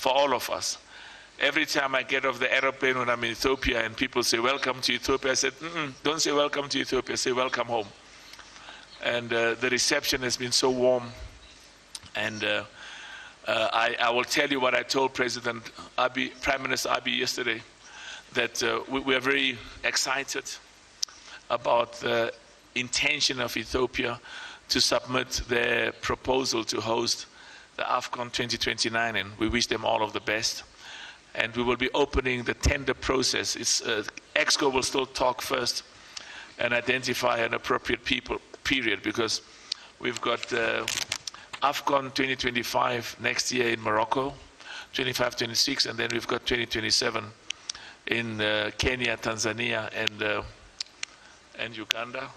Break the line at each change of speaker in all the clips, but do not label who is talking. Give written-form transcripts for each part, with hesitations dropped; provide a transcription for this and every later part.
for all of us. Every time I get off the aeroplane when I'm in Ethiopia and people say, welcome to Ethiopia, I said, don't say welcome to Ethiopia, say welcome home. And the reception has been so warm. And I will tell you what I told President Abiy, Prime Minister Abiy yesterday, that we are very excited about the intention of Ethiopia to submit their proposal to host the AFCON 2029, and we wish them all of the best. And we will be opening the tender process. EXCO will still talk first and identify an appropriate period, because we've got AFCON 2025 next year in Morocco, 25-26, and then we've got 2027 in Kenya, Tanzania, and Uganda.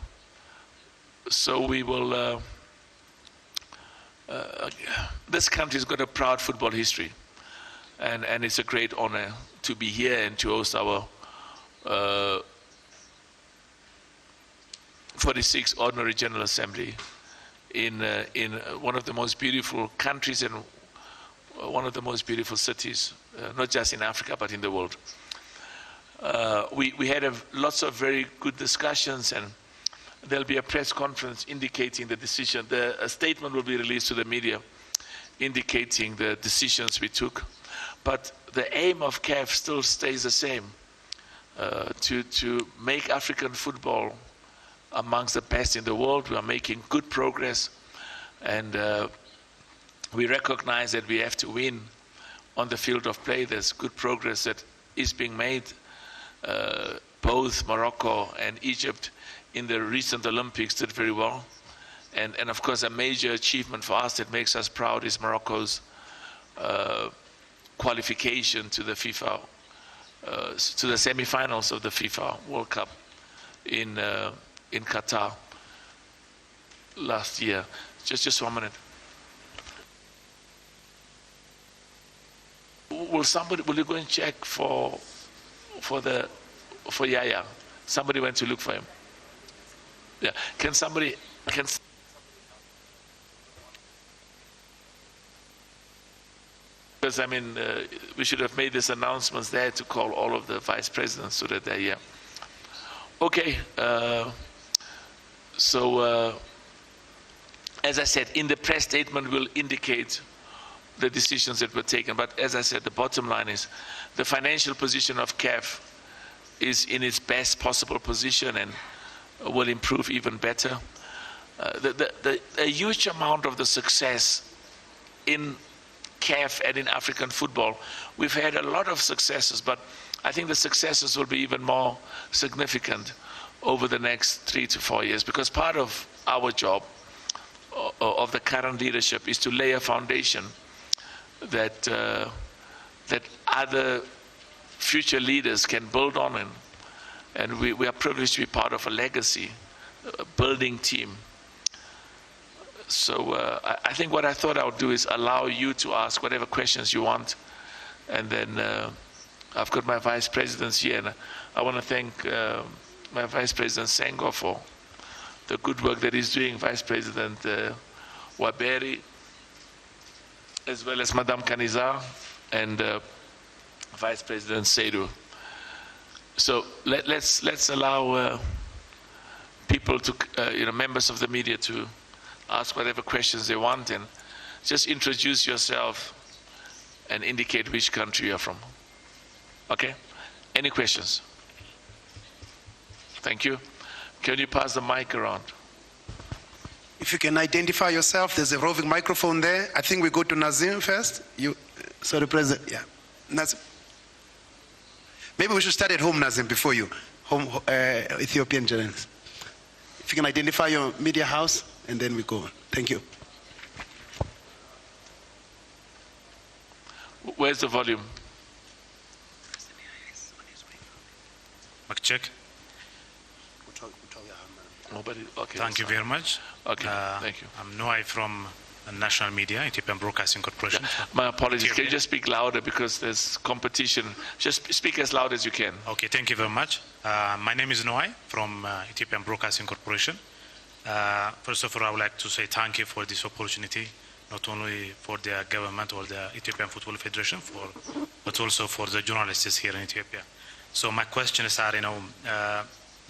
So we will, this country's got a proud football history, and it's a great honor to be here and to host our 46th Ordinary General Assembly in one of the most beautiful countries and one of the most beautiful cities, not just in Africa, but in the world. We had lots of very good discussions, and there'll be a press conference indicating the decision. A statement will be released to the media indicating the decisions we took. But the aim of CAF still stays the same, to make African football amongst the best in the world. We are making good progress, and we recognize that we have to win on the field of play. There's good progress that is being made. Both Morocco and Egypt in the recent Olympics did very well. And of course, a major achievement for us that makes us proud is Morocco's qualification to the FIFA, to the semi-finals of the FIFA World Cup in Qatar last year. Just 1 minute. Will you go and check for Yaya? Somebody went to look for him. Yeah. Can somebody because I mean, we should have made these announcements there to call all of the vice presidents so that they're here. Okay. As I said, in the press statement we'll indicate the decisions that were taken. But as I said, the bottom line is the financial position of CAF is in its best possible position and will improve even better. A huge amount of the success in CAF and in African football, we've had a lot of successes, but I think the successes will be even more significant over the next 3 to 4 years, because part of our job of the current leadership is to lay a foundation that that other future leaders can build on, and we are privileged to be part of a legacy building team. So I think what I thought I would do is allow you to ask whatever questions you want, and then I've got my vice presidents here, and I want to thank my Vice President Sengo for the good work that he's doing, Vice President Waberi, as well as Madame Kanizar and Vice President Seidu. So let's allow people to, members of the media to ask whatever questions they want, and just introduce yourself and indicate which country you're from. Okay? Any questions? Thank you. Can you pass the mic around?
If you can identify yourself, there's a roving microphone there. I think we go to Nazim first. Sorry, President. Yeah, Nazim. Maybe we should start at home, Nazim, before you. Home, Ethiopian journalists. If you can identify your media house, and then we go on. Thank you.
Where's the volume?
Mic check.
Nobody? Okay.
Thank you very much.
Okay, thank you.
I'm Noai from National Media, Ethiopian Broadcasting Corporation.
Yeah. My apologies. Can you just speak louder because there's competition? Just speak as loud as you can.
Okay, thank you very much. My name is Noai from Ethiopian Broadcasting Corporation. First of all, I would like to say thank you for this opportunity not only for the government or the Ethiopian Football Federation, but also for the journalists here in Ethiopia. So my questions are,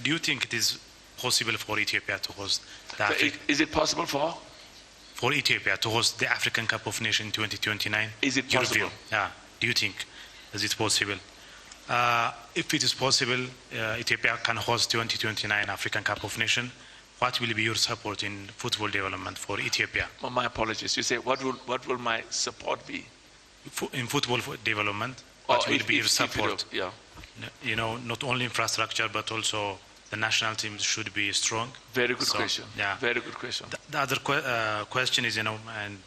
do you think it is possible for Ethiopia to host the
Is it possible
for Ethiopia to host the African Cup of Nations in 2029?
Is it possible?
Yeah. Do you think is it possible? If it is possible, Ethiopia can host 2029 African Cup of Nations. What will be your support in football development for Ethiopia?
Oh, my apologies. You say what will my support be?
In football development, what will be your support?
Yeah.
Not only infrastructure, but also the national teams should be strong.
Very good question.
Yeah.
Very good question.
The other question is, and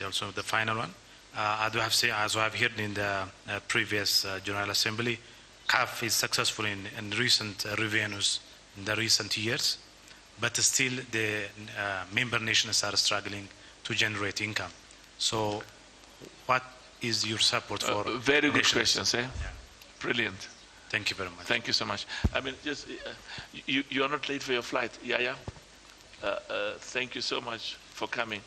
also the final one, as I have heard in the previous General Assembly, CAF is successful in recent revenues in the recent years, but still the member nations are struggling to generate income. So what is your support for
very good
nations?
questions, eh?
Yeah.
Brilliant.
Thank you very much.
Thank you so much. I mean, just you are not late for your flight, yeah. Thank you so much for coming,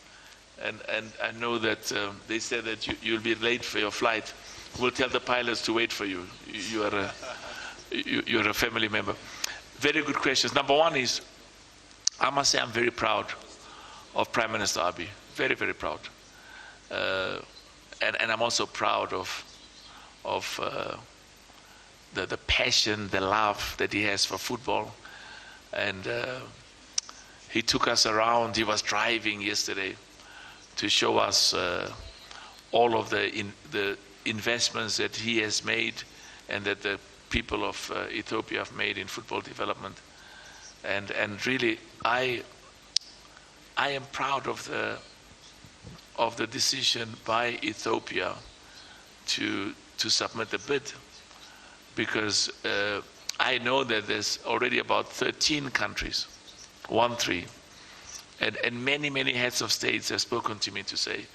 and I know that they said that you'll be late for your flight. We'll tell the pilots to wait for you. You're a family member. Very good questions. Number one is, I must say I'm very proud of Prime Minister Abiy. Very, very proud. And I'm also proud of the passion, the love that he has for football. And he took us around. He was driving yesterday to show us all of the investments that he has made and that the people of Ethiopia have made in football development. And really, I am proud of the decision by Ethiopia to submit the bid, because I know that there's already about 13 countries, 13, and many heads of states have spoken to me to say,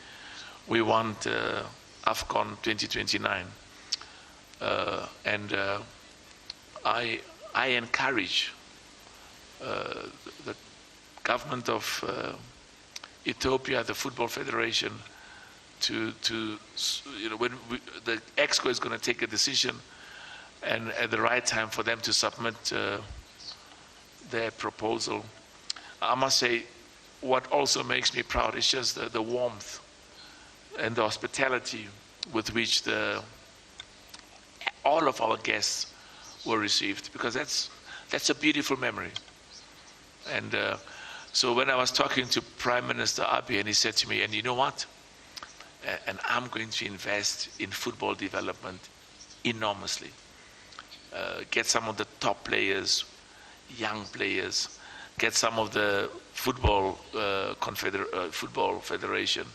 we want AFCON 2029. And I encourage the government of Ethiopia, the Football Federation, to when the EXCO is going to take a decision, and at the right time for them to submit their proposal. I must say, what also makes me proud is just the warmth and the hospitality with which all of our guests were received, because that's a beautiful memory. And so when I was talking to Prime Minister Abiy, and he said to me, and you know what? And I'm going to invest in football development enormously. Get some of the top players, young players, get some of the football federation.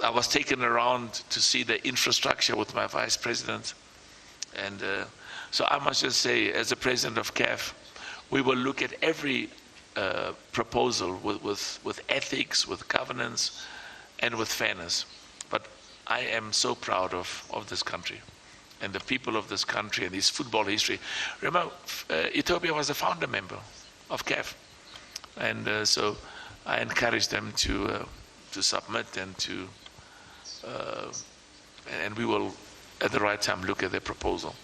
I was taken around to see the infrastructure with my vice president, and so I must just say, as the president of CAF, we will look at every proposal with ethics, with governance, and with fairness. But I am so proud of this country and the people of this country and this football history. Remember, Ethiopia was a founder member of CAF, and so I encourage them to submit and we will at the right time look at their proposal.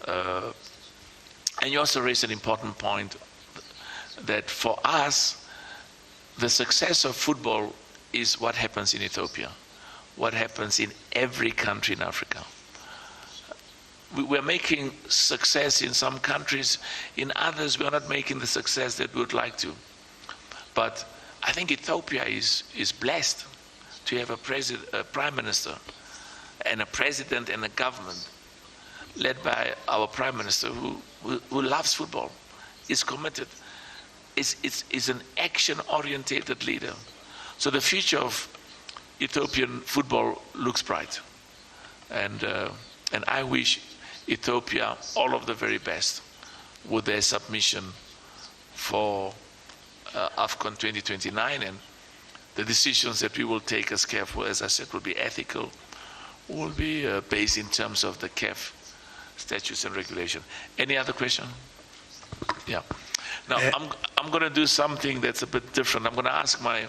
And you also raised an important point, that for us, the success of football is what happens in Ethiopia, what happens in every country in Africa. We're making success in some countries, in others we're not making the success that we would like to. But I think Ethiopia is blessed to have a prime minister and a president and a government led by our prime minister who loves football, is committed, is an action-orientated leader. So the future of Ethiopian football looks bright, and I wish Ethiopia all of the very best with their submission for AFCON 2029, and the decisions that we will take as CAF, as I said, will be ethical, will be based in terms of the CAF statutes and regulation. Any other question? Yeah. Now I'm going to do something that's a bit different. I'm going to ask my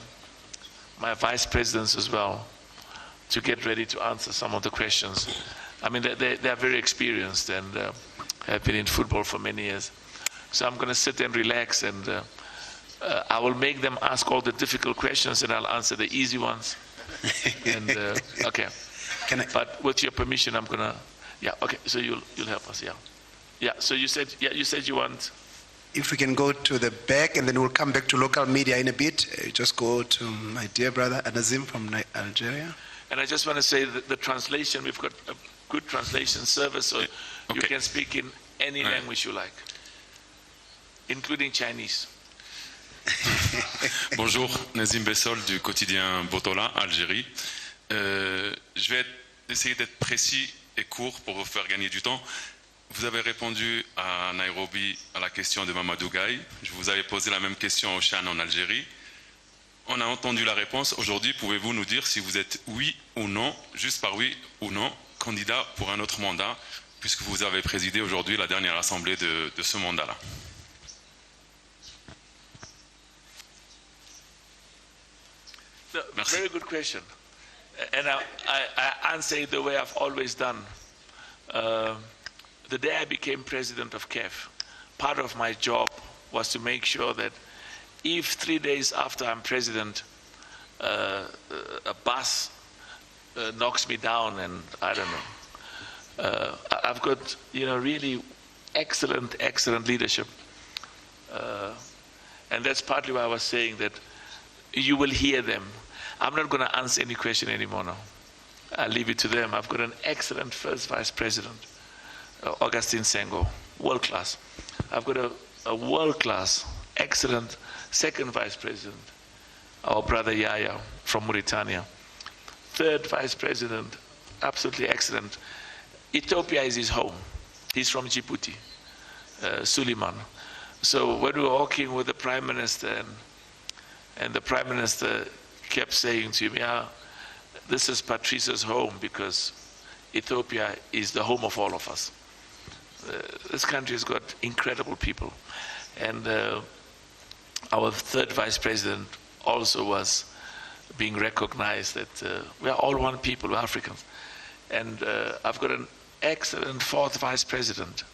my vice presidents as well to get ready to answer some of the questions. I mean, they are very experienced and have been in football for many years. So I'm going to sit and relax, and I will make them ask all the difficult questions, and I'll answer the easy ones. And okay. But with your permission, I'm going to. Yeah. Okay. So you'll help us. Yeah. Yeah. So you said you want.
If we can go to the back, and then we'll come back to local media in a bit. Just go to my dear brother Nazim from Algeria.
And I just want to say that the translation, we've got a good translation service, so you can speak in any language you like, including Chinese.
Bonjour, Nazim Bessol du quotidien Botola, Algérie. Je vais essayer d'être précis et court pour vous faire gagner du temps. Vous avez répondu à Nairobi à la question de Mamadou Gaye. Je vous avais posé la même question au Chan en Algérie. On a entendu la réponse. Aujourd'hui, pouvez-vous nous dire si vous êtes oui ou non, juste par oui ou non, candidat pour un autre mandat, puisque vous avez présidé aujourd'hui la dernière assemblée de ce mandat-là?
Merci. Very good question. And I answer it the way I've always done. The day I became president of CAF, part of my job was to make sure that if 3 days after I'm president, a bus knocks me down, and I don't know, I've got really excellent leadership, and that's partly why I was saying that you will hear them. I'm not going to answer any question anymore now. I'll leave it to them. I've got an excellent first vice president, Augustine Senghor, world class. I've got a world class, excellent second vice president, our brother Yaya from Mauritania. Third vice president, absolutely excellent. Ethiopia is his home. He's from Djibouti, Suleiman. So when we were walking with the prime minister, and the prime minister kept saying to me, this is Patrice's home because Ethiopia is the home of all of us. This country has got incredible people. And our third vice president also was being recognized that we are all one people, we're Africans. And I've got an excellent fourth vice president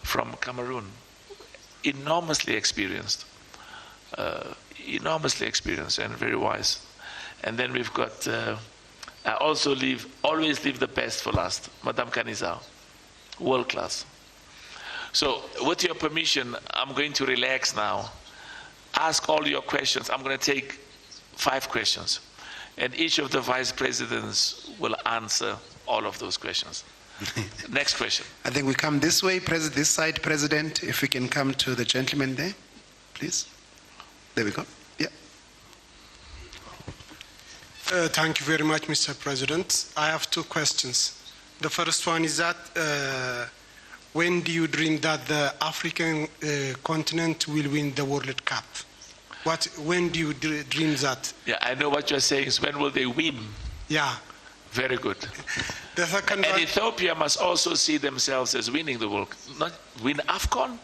from Cameroon, enormously experienced and very wise. And then we've got, I also always leave the best for last, Madame Kanizao, world class. So with your permission, I'm going to relax now. Ask all your questions. I'm going to take 5 questions. And each of the vice presidents will answer all of those questions. Next question.
I think we come this way, this side, President. If we can come to the gentleman there, please. There we go. Yeah.
Thank you very much, Mr. President. I have 2 questions. The first one is that when do you dream that the African continent will win the World Cup? When do you dream that?
Yeah, I know what you're saying is when will they win?
Yeah.
Very good.
The second
and
one,
Ethiopia must also see themselves as winning the World Cup. Not win AFCON,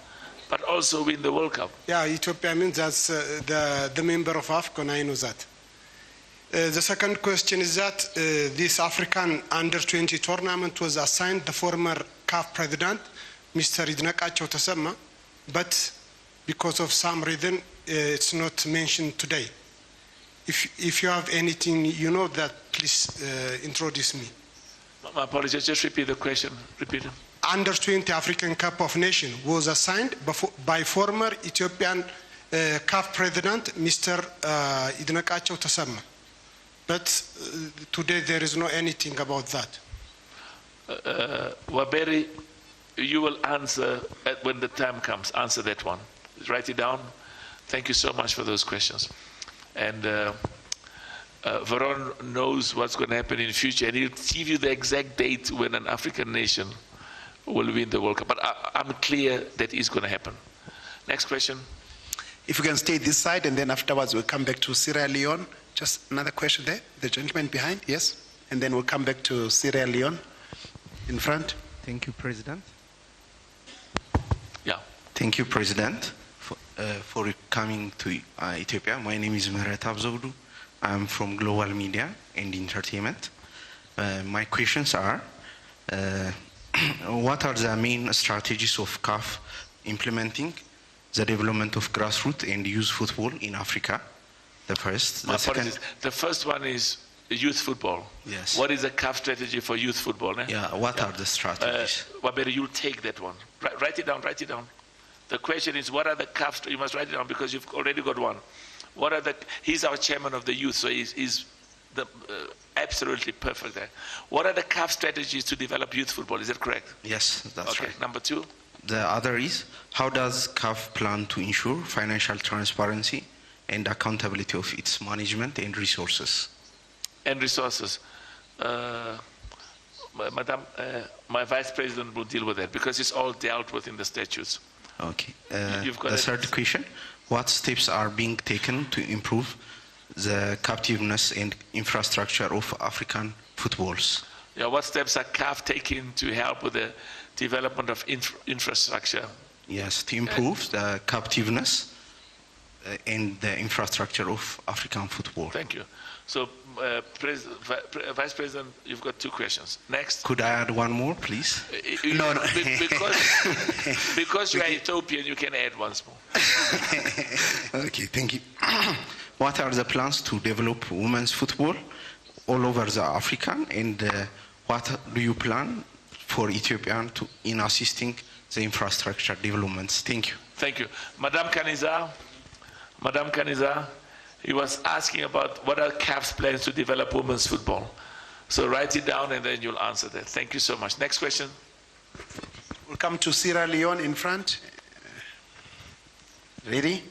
but also win the World Cup.
Yeah, Ethiopia means that's the member of AFCON, I know that. The second question is that this African Under-20 tournament was assigned the former CAF President, Mr. Idnakacho Tasema, but because of some reason, it's not mentioned today. If you have anything, that, please introduce me.
My apologies, just repeat the question. Repeat it.
Under-20 African Cup of Nations was assigned by former Ethiopian CAF President, Mr. Idnakacho Tasema. But today there is no anything about that.
Waberi, you will answer when the time comes. Answer that one. Write it down. Thank you so much for those questions. And Veron knows what's going to happen in the future, and he'll give you the exact date when an African nation will win the World Cup. But I'm clear that it's going to happen. Next question.
If we can stay this side, and then afterwards we'll come back to Sierra Leone. Just another question there. The gentleman behind, yes? And then we'll come back to Sierra Leone in front.
Thank you, President.
Yeah.
Thank you, President, for coming to Ethiopia. My name is Mehret Abzoglu I'm from Global Media and Entertainment. My questions are, what are the main strategies of CAF implementing the development of grassroots and youth football in Africa? The first.
My apologies. The first one is youth football.
Yes.
What is the CAF strategy for youth football?
Yeah, what are the strategies?
Wabere, you'll take that one. Write it down, write it down. The question is, what are the CAF, you must write it down because you've already got one. What are the, he's our chairman of the youth, so he's absolutely perfect there. What are the CAF strategies to develop youth football? Is that correct?
Yes, that's right.
Number two.
The other is, how does CAF plan to ensure financial transparency and accountability of its management and resources?
And resources. Madam, my vice president will deal with that because it's all dealt with in the statutes.
Okay.
You've got
the third question, what steps are being taken to improve the captiveness and infrastructure of African footballs?
Yeah, what steps are CAF taking to help with the development of infrastructure?
Yes, to improve the captiveness and the infrastructure of African football.
Thank you. So, Vice President, you've got two questions. Next.
Could I add one more, please?
No.
Because you are Ethiopian, you can add once more.
Okay, thank you. What are the plans to develop women's football all over the Africa, and what do you plan for Ethiopian in assisting the infrastructure developments? Thank you.
Thank you. Madam Kaniza, he was asking about what are CAF's plans to develop women's football. So write it down and then you'll answer that. Thank you so much. Next question.
We'll come to Sierra Leone in front. Ready?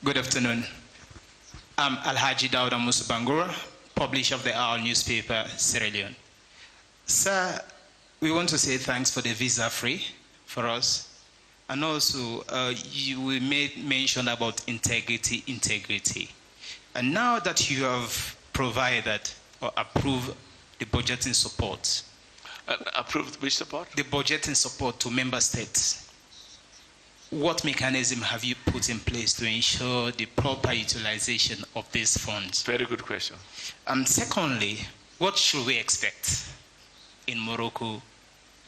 Good afternoon. I'm Alhaji Dauda Musubangura, publisher of the Owl newspaper, Sierra Leone. Sir, we want to say thanks for the visa-free for us. And also, we made mention about integrity. And now that you have provided or approved the budgeting support.
Approved which support?
The budgeting support to member states. What mechanism have you put in place to ensure the proper utilization of these funds?
Very good question.
And secondly, what should we expect in Morocco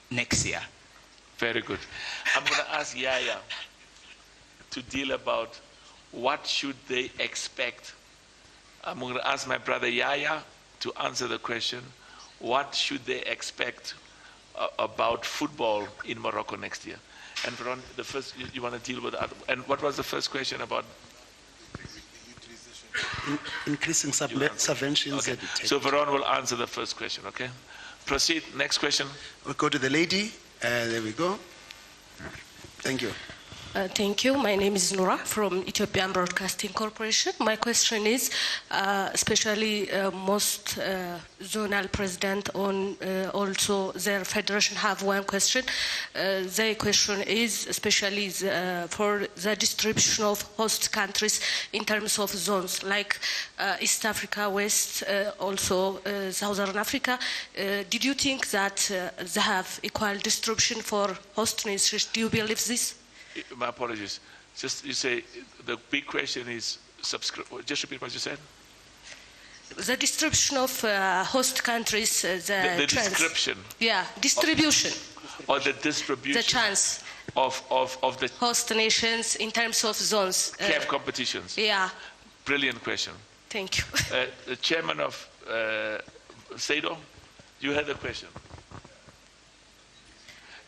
next year?
Very good. I'm going to ask Yaya to deal about what should they expect. I'm going to ask my brother Yaya to answer the question, what should they expect about football in Morocco next year? And Veron, the first, you want to deal with that. And what was the first question about?
Increasing subventions.
Okay. So Veron will answer the first question, okay? Proceed, next question.
We'll go to the lady. There we go. Thank you.
Thank you. My name is Noura from Ethiopian Broadcasting Corporation. My question is, especially most zonal president on also their federation have one question. The question is especially for the distribution of host countries in terms of zones, like East Africa, West, also Southern Africa. Did you think that they have equal distribution for host nations? Do you believe this?
My apologies. Just you say the big question is just repeat what you said.
The distribution of host countries.
The description.
Yeah, distribution.
Or the distribution.
The chance.
Of the
host nations in terms of zones.
CAF competitions.
Yeah.
Brilliant question.
Thank you.
The chairman of Seido, you had the question.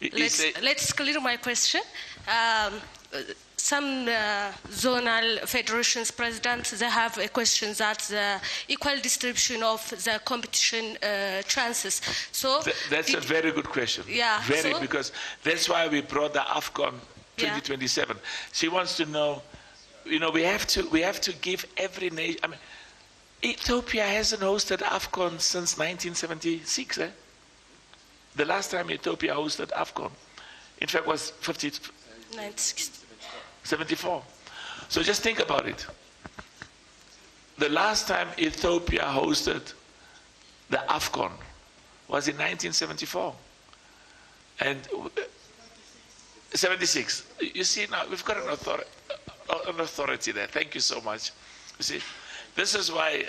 Let's clear my question. Some zonal federations presidents, they have a question that the equal distribution of the competition chances. So
that's a very good question.
Yeah.
Because that's why we brought the AFCON 2027. Yeah. She wants to know, we have to give every nation. I mean, Ethiopia hasn't hosted AFCON since 1976. The last time Ethiopia hosted AFCON, in fact, was 74. So just think about it. The last time Ethiopia hosted the AFCON was in 1974. And 76. You see, now we've got an authority there. Thank you so much. You see, This is why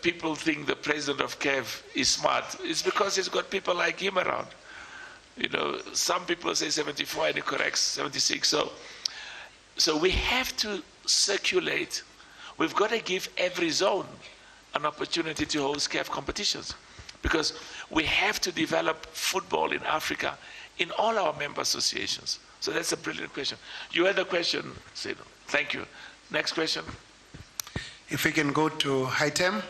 people think the president of CAF is smart. It's because he's got people like him around. You know, some people say 74 and he corrects 76. So we have to circulate. We've got to give every zone an opportunity to host CAF competitions, because we have to develop football in Africa in all our member associations. So that's a brilliant question. You had a question, Sino. Thank you. Next question.
If we can go to Haitem.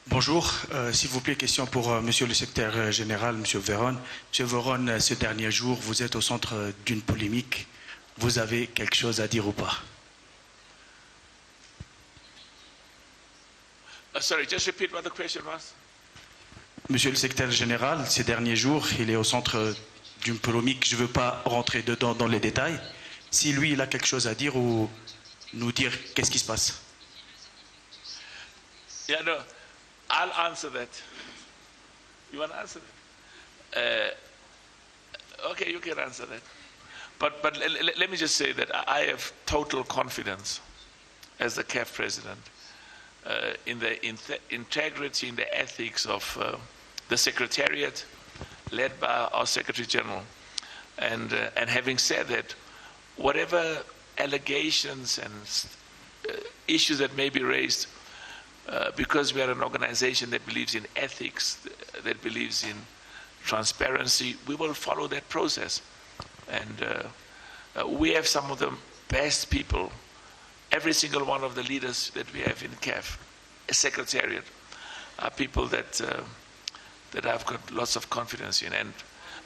Bonjour, s'il vous plaît, question pour Monsieur le secrétaire général, Monsieur Veron. Monsieur Veron, ce dernier jour, vous êtes au centre d'une polémique. Vous avez quelque chose à dire ou pas?
Sorry, just repeat what the question was.
Monsieur le secrétaire général, ces derniers jours, il est au centre d'une polémique. Je ne veux pas rentrer dedans dans les détails. Si lui, il a quelque chose à dire ou nous dire qu'est-ce qui se passe.
Yeah, no, I'll answer that. You want to answer that? Okay, you can answer that. But let me just say that I have total confidence as the CAF president in the integrity, in the ethics of the Secretariat led by our Secretary General. And having said that, whatever allegations and issues that may be raised, because we are an organization that believes in ethics, that believes in transparency, we will follow that process. And we have some of the best people. Every single one of the leaders that we have in CAF, a secretariat, are people that I've got lots of confidence in.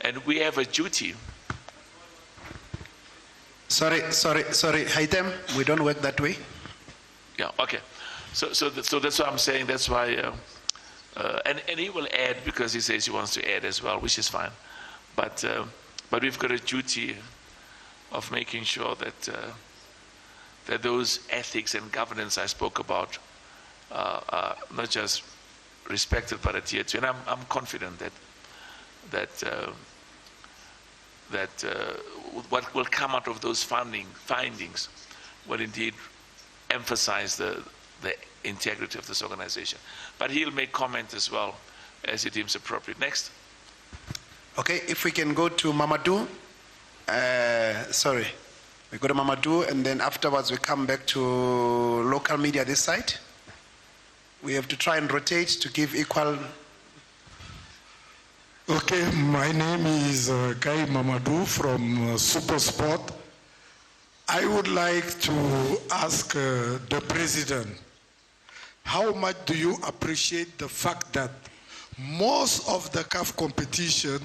And we have a duty.
Sorry, Haitem, we don't work that way.
Yeah, okay. So that's what I'm saying. That's why, and he will add because he says he wants to add as well, which is fine. But we've got a duty of making sure that those ethics and governance I spoke about are not just respected but adhered to. And I'm confident that what will come out of those findings will indeed emphasize the integrity of this organization. But he'll make comment as well as he deems appropriate. Next.
Okay, if we can go to Mamadou. Sorry, we go to Mamadou, and then afterwards we come back to local media this side. We have to try and rotate to give equal.
Okay, my name is Guy Mamadou from Super Sport. I would like to ask the President, how much do you appreciate the fact that most of the CAF competition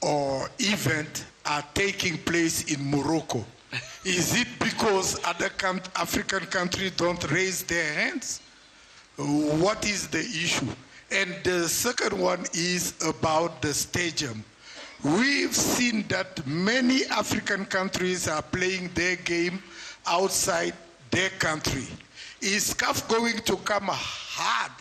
or event are taking place in Morocco? Is it because other African countries don't raise their hands? What is the issue? And the second one is about the stadium. We've seen that many African countries are playing their game outside their country. Is CAF going to come hard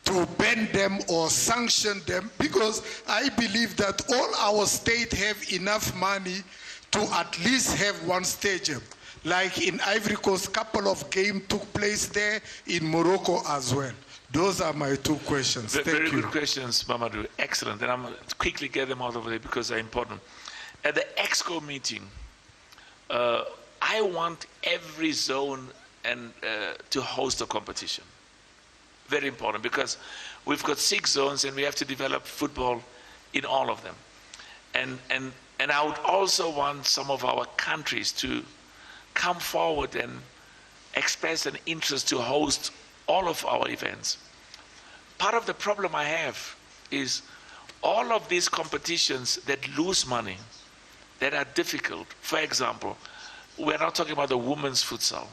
to ban them or sanction them? Because I believe that all our states have enough money to at least have one stadium. Like in Ivory Coast, a couple of games took place there, in Morocco as well. Those are my two questions. Thank you.
Very good questions, Mamadou. Excellent. And I'm going to quickly get them out of the way because they're important. At the EXCO meeting, I want every zone to host a competition. Very important, because we've got 6 zones and we have to develop football in all of them. And I would also want some of our countries to come forward and express an interest to host all of our events. Part of the problem I have is all of these competitions that lose money, that are difficult. For example, we're not talking about the women's futsal.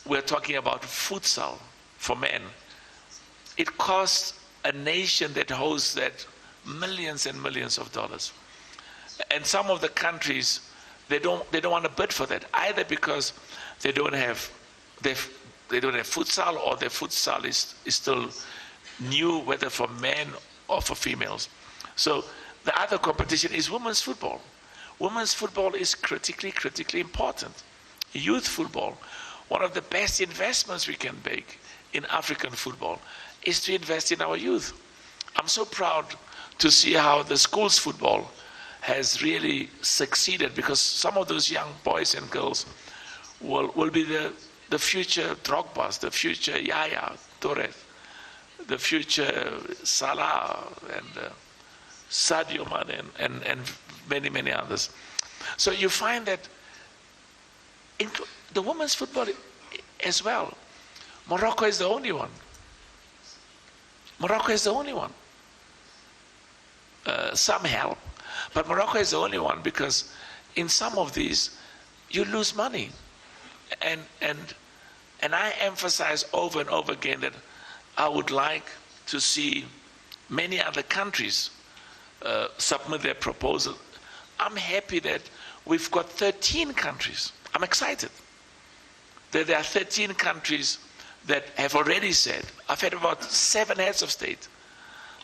We're talking about futsal for men. It costs a nation that hosts that millions and millions of dollars. And some of the countries, they don't want to bid for that, either because they don't have futsal, or their futsal is still new, whether for men or for females. So the other competition is women's football. Women's football is critically important. Youth football. one of the best investments we can make in African football is to invest in our youth. I'm so proud to see how the schools football has really succeeded, because some of those young boys and girls will be the future Drogbas, the future Yaya Toure, the future Salah and Sadio Mane and many, many others. So you find that in the women's football as well, Morocco is the only one. Morocco is the only one. Some help, but Morocco is the only one, because in some of these you lose money, and I emphasize over and over again that I would like to see many other countries submit their proposal. I'm happy that we've got 13 countries. I'm excited that there are 13 countries that have already said. I've had about 7 heads of state.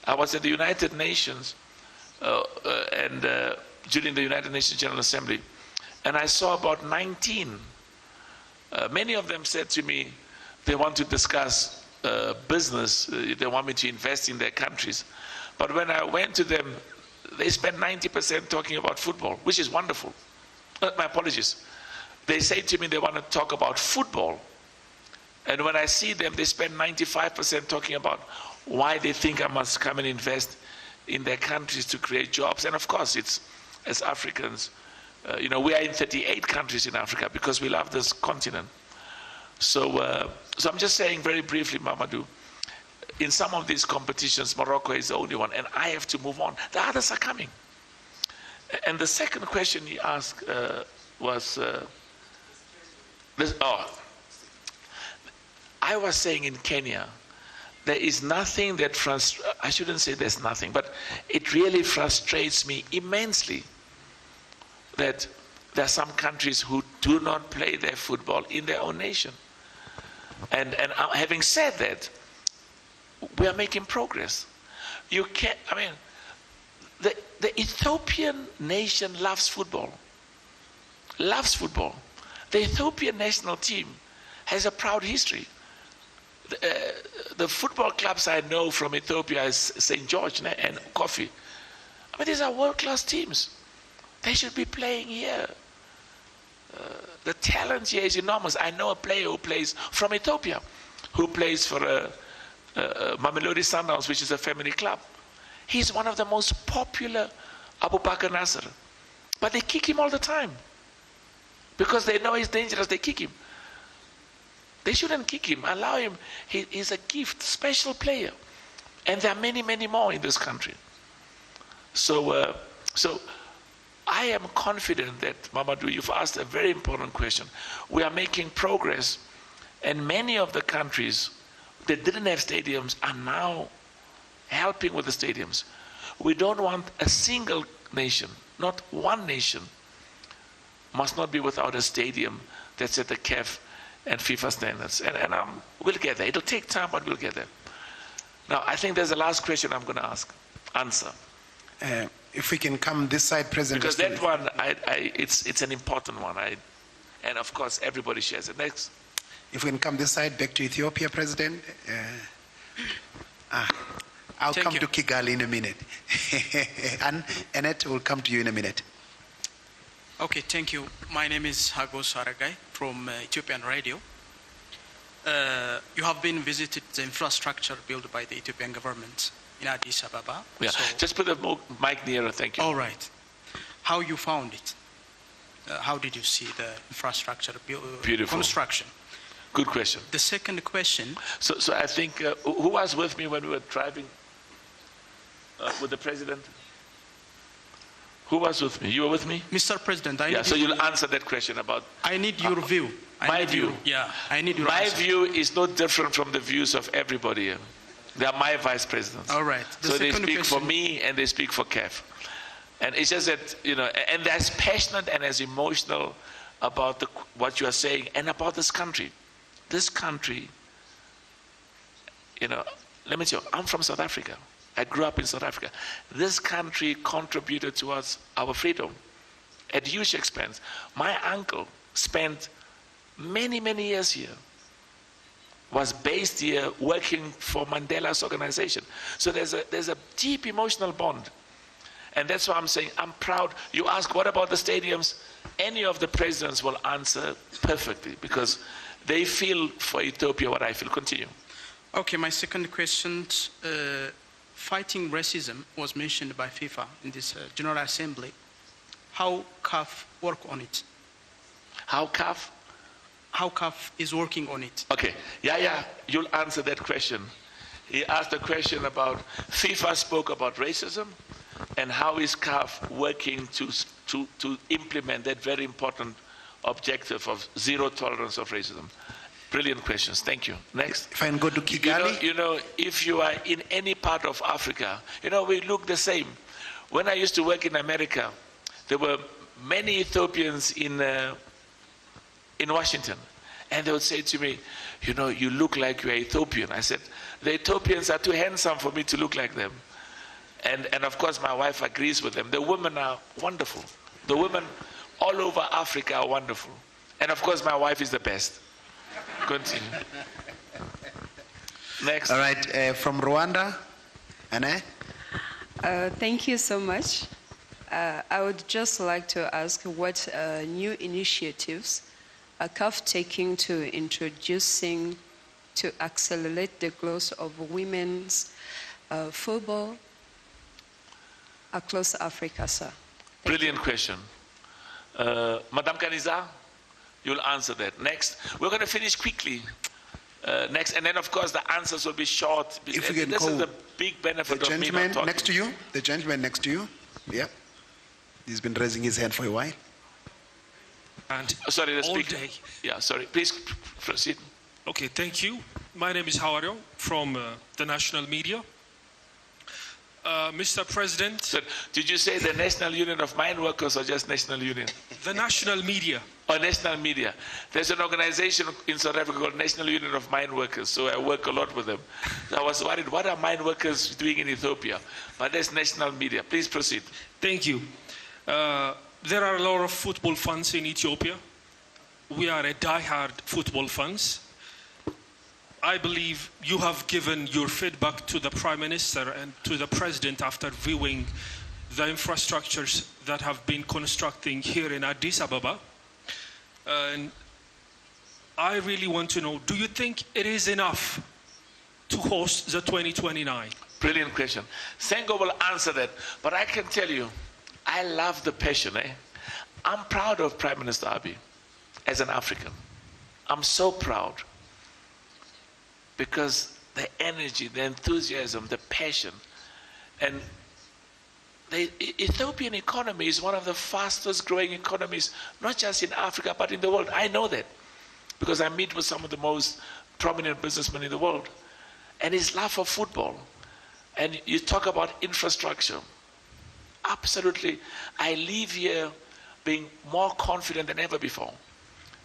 I was at the United Nations during the United Nations General Assembly, and I saw about 19. Many of them said to me they want to discuss business, they want me to invest in their countries. But when I went to them, they spent 90% talking about football, which is wonderful. My apologies. They say to me they want to talk about football. And when I see them, they spend 95% talking about why they think I must come and invest in their countries to create jobs. And of course, it's, as Africans, we are in 38 countries in Africa because we love this continent. So I'm just saying very briefly, Mamadou, in some of these competitions, Morocco is the only one, and I have to move on. The others are coming. And the second question he asked was, I was saying in Kenya, there is nothing that I shouldn't say there's nothing, but it really frustrates me immensely that there are some countries who do not play their football in their own nation. And having said that, we are making progress. You can't, the Ethiopian nation loves football. Loves football. The Ethiopian national team has a proud history. The football clubs I know from Ethiopia is St. George and Kofi. These are world-class teams. They should be playing here. The talent here is enormous. I know a player who plays from Ethiopia, who plays for Mamelodi Sundowns, which is a family club. He's one of the most popular Abu Bakr Nasser. But they kick him all the time. Because they know he's dangerous, they kick him. They shouldn't kick him. Allow him. He's a gift, special player. And there are many, many more in this country. So I am confident that, Mamadou, you've asked a very important question. We are making progress, and many of the countries that didn't have stadiums are now helping with the stadiums. We don't want a single nation, not one nation, must not be without a stadium that's at the CAF and FIFA standards. And we'll get there. It'll take time, but we'll get there. Now, I think there's a last question I'm going to answer.
If we can come this side, President.
Because that one, it's an important one. And of course, everybody shares it. Next.
If we can come this side, back to Ethiopia, President. I'll come to Kigali in a minute. And Annette will come to you in a minute.
Okay, thank you. My name is Hago Saragai from Ethiopian Radio. You have been visited the infrastructure built by the Ethiopian government in Addis Ababa.
Yeah, so, just put the mic nearer, thank you.
All right. How you found it? How did you see the infrastructure construction?
Good question.
The second question.
So I think, who was with me when we were driving with the president? Who was with me? You were with me?
Mr. President,
so you'll answer that question about...
I need your view.
My view?
Yeah, I need your
My
answer.
view is no different from the views of everybody here. They are my vice presidents.
All right.
So they speak for me and they speak for CAF. And it's just that, and they're as passionate and as emotional about what you are saying and about this country. This country, let me tell you, I'm from South Africa. I grew up in South Africa. This country contributed towards our freedom at huge expense. My uncle spent many, many years here, was based here working for Mandela's organization. So there's a deep emotional bond. And that's why I'm saying I'm proud. You ask, what about the stadiums? Any of the presidents will answer perfectly because they feel for Ethiopia what I feel. Continue.
Okay, my second question, fighting racism was mentioned by FIFA in this General Assembly. How CAF work on it?
How CAF?
How CAF is working on it.
Okay, yeah, you'll answer that question. He asked a question about, FIFA spoke about racism, and how is CAF working to implement that very important objective of zero tolerance of racism? Brilliant questions, thank you. Next.
If I can go to Kigali.
You know, if you are in any part of Africa, you know, we look the same. When I used to work in America, there were many Ethiopians in Washington, and they would say to me, you know, you look like you're Ethiopian. I said, the Ethiopians are too handsome for me to look like them. And of course my wife agrees with them. The women are wonderful. The women all over Africa are wonderful. And of course my wife is the best. Continue. Next.
All right, from Rwanda, Anne?
Thank you so much. I would just like to ask what new initiatives are CAF taking to accelerate the growth of women's football across Africa, sir.
Brilliant question. Madame Kaniza, you'll answer that. Next. We're going to finish quickly. Next, and then of course the answers will be short.
If you can
this
call
is the big benefit
the
of me
gentleman
not talking.
next to you. The gentleman next to you. Yeah. He's been raising his hand for a while.
And
sorry, the
all
speaker.
day.
Yeah, sorry. Please proceed.
Okay, thank you. My name is Hawario from the national media. Mr. President.
So, did you say the National Union of Mine Workers or just National Union?
The national media.
Oh, national media. There's an organization in South Africa called National Union of Mine Workers, so I work a lot with them. I was worried, what are mine workers doing in Ethiopia? But there's national media. Please proceed.
Thank you. There are a lot of football fans in Ethiopia. We are a die-hard football fans. I believe you have given your feedback to the Prime Minister and to the President after viewing the infrastructures that have been constructing here in Addis Ababa. And I really want to know, do you think it is enough to host the 2029?
Brilliant question. Sengo will answer that, but I can tell you, I love the passion. I'm proud of Prime Minister Abiy as an African. I'm so proud because the energy, the enthusiasm, the passion, and the Ethiopian economy is one of the fastest growing economies, not just in Africa, but in the world. I know that because I meet with some of the most prominent businessmen in the world. And his love for football. And you talk about infrastructure. Absolutely. I leave here being more confident than ever before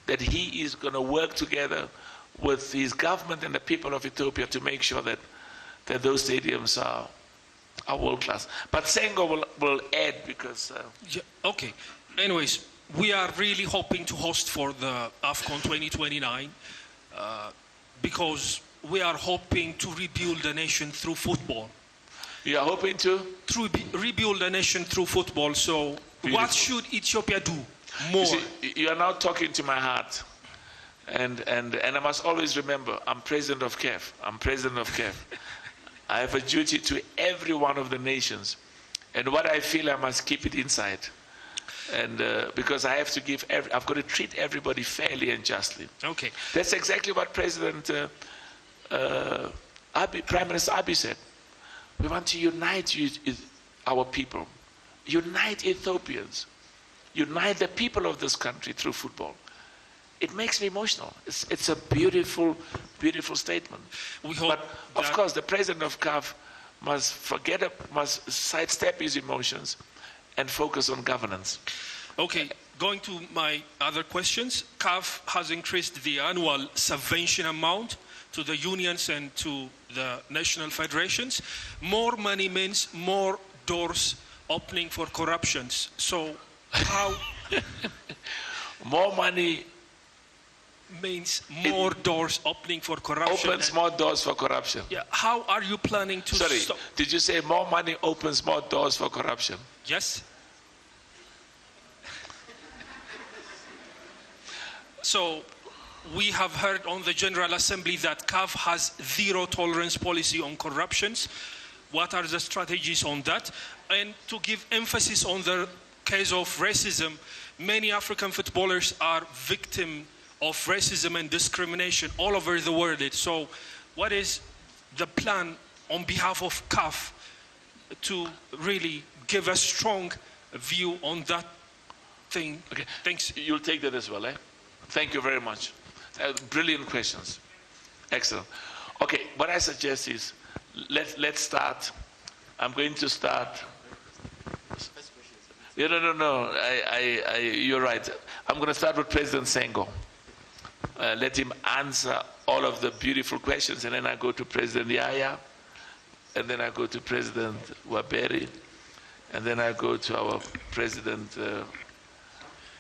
that he is going to work together with his government and the people of Ethiopia to make sure that those stadiums are world class. But Sengo will add because...
Yeah, okay. Anyways, we are really hoping to host for the AFCON 2029 because we are hoping to rebuild the nation through football.
You are hoping to?
Rebuild the nation through football. So what should Ethiopia do more?
You see, you are now talking to my heart. And I must always remember, I'm president of CAF. I'm president of CAF. I have a duty to every one of the nations. And what I feel, I must keep it inside. And because I have to give, I've got to treat everybody fairly and justly.
Okay.
That's exactly what President Prime Minister Abiy said. We want to unite our people. Unite Ethiopians. Unite the people of this country through football. It makes me emotional. It's a beautiful, beautiful statement. But of course, the president of CAF must sidestep his emotions and focus on governance.
Okay, going to my other questions. CAF has increased the annual subvention amount to the unions and to the national federations. More money means more doors opening for corruptions. So how...
More money
means more doors opening for corruption.
Opens more doors for corruption.
Yeah, how are you planning to
Sorry,
stop?
did you say more money opens more doors for corruption?
Yes. So we have heard on the General Assembly that CAF has zero tolerance policy on corruptions. What are the strategies on that? And to give emphasis on the case of racism, many African footballers are victims of racism and discrimination all over the world. So what is the plan on behalf of CAF to really give a strong view on that thing?
Okay,
thanks.
You'll take that as well, eh? Thank you very much. Brilliant questions. Excellent. Okay, what I suggest is let's start. I'm going to start. Yeah, no. You're right. I'm going to start with President Senghor. Let him answer all of the beautiful questions, and then I go to President Yaya, and then I go to President Waberi, and then I go to our President.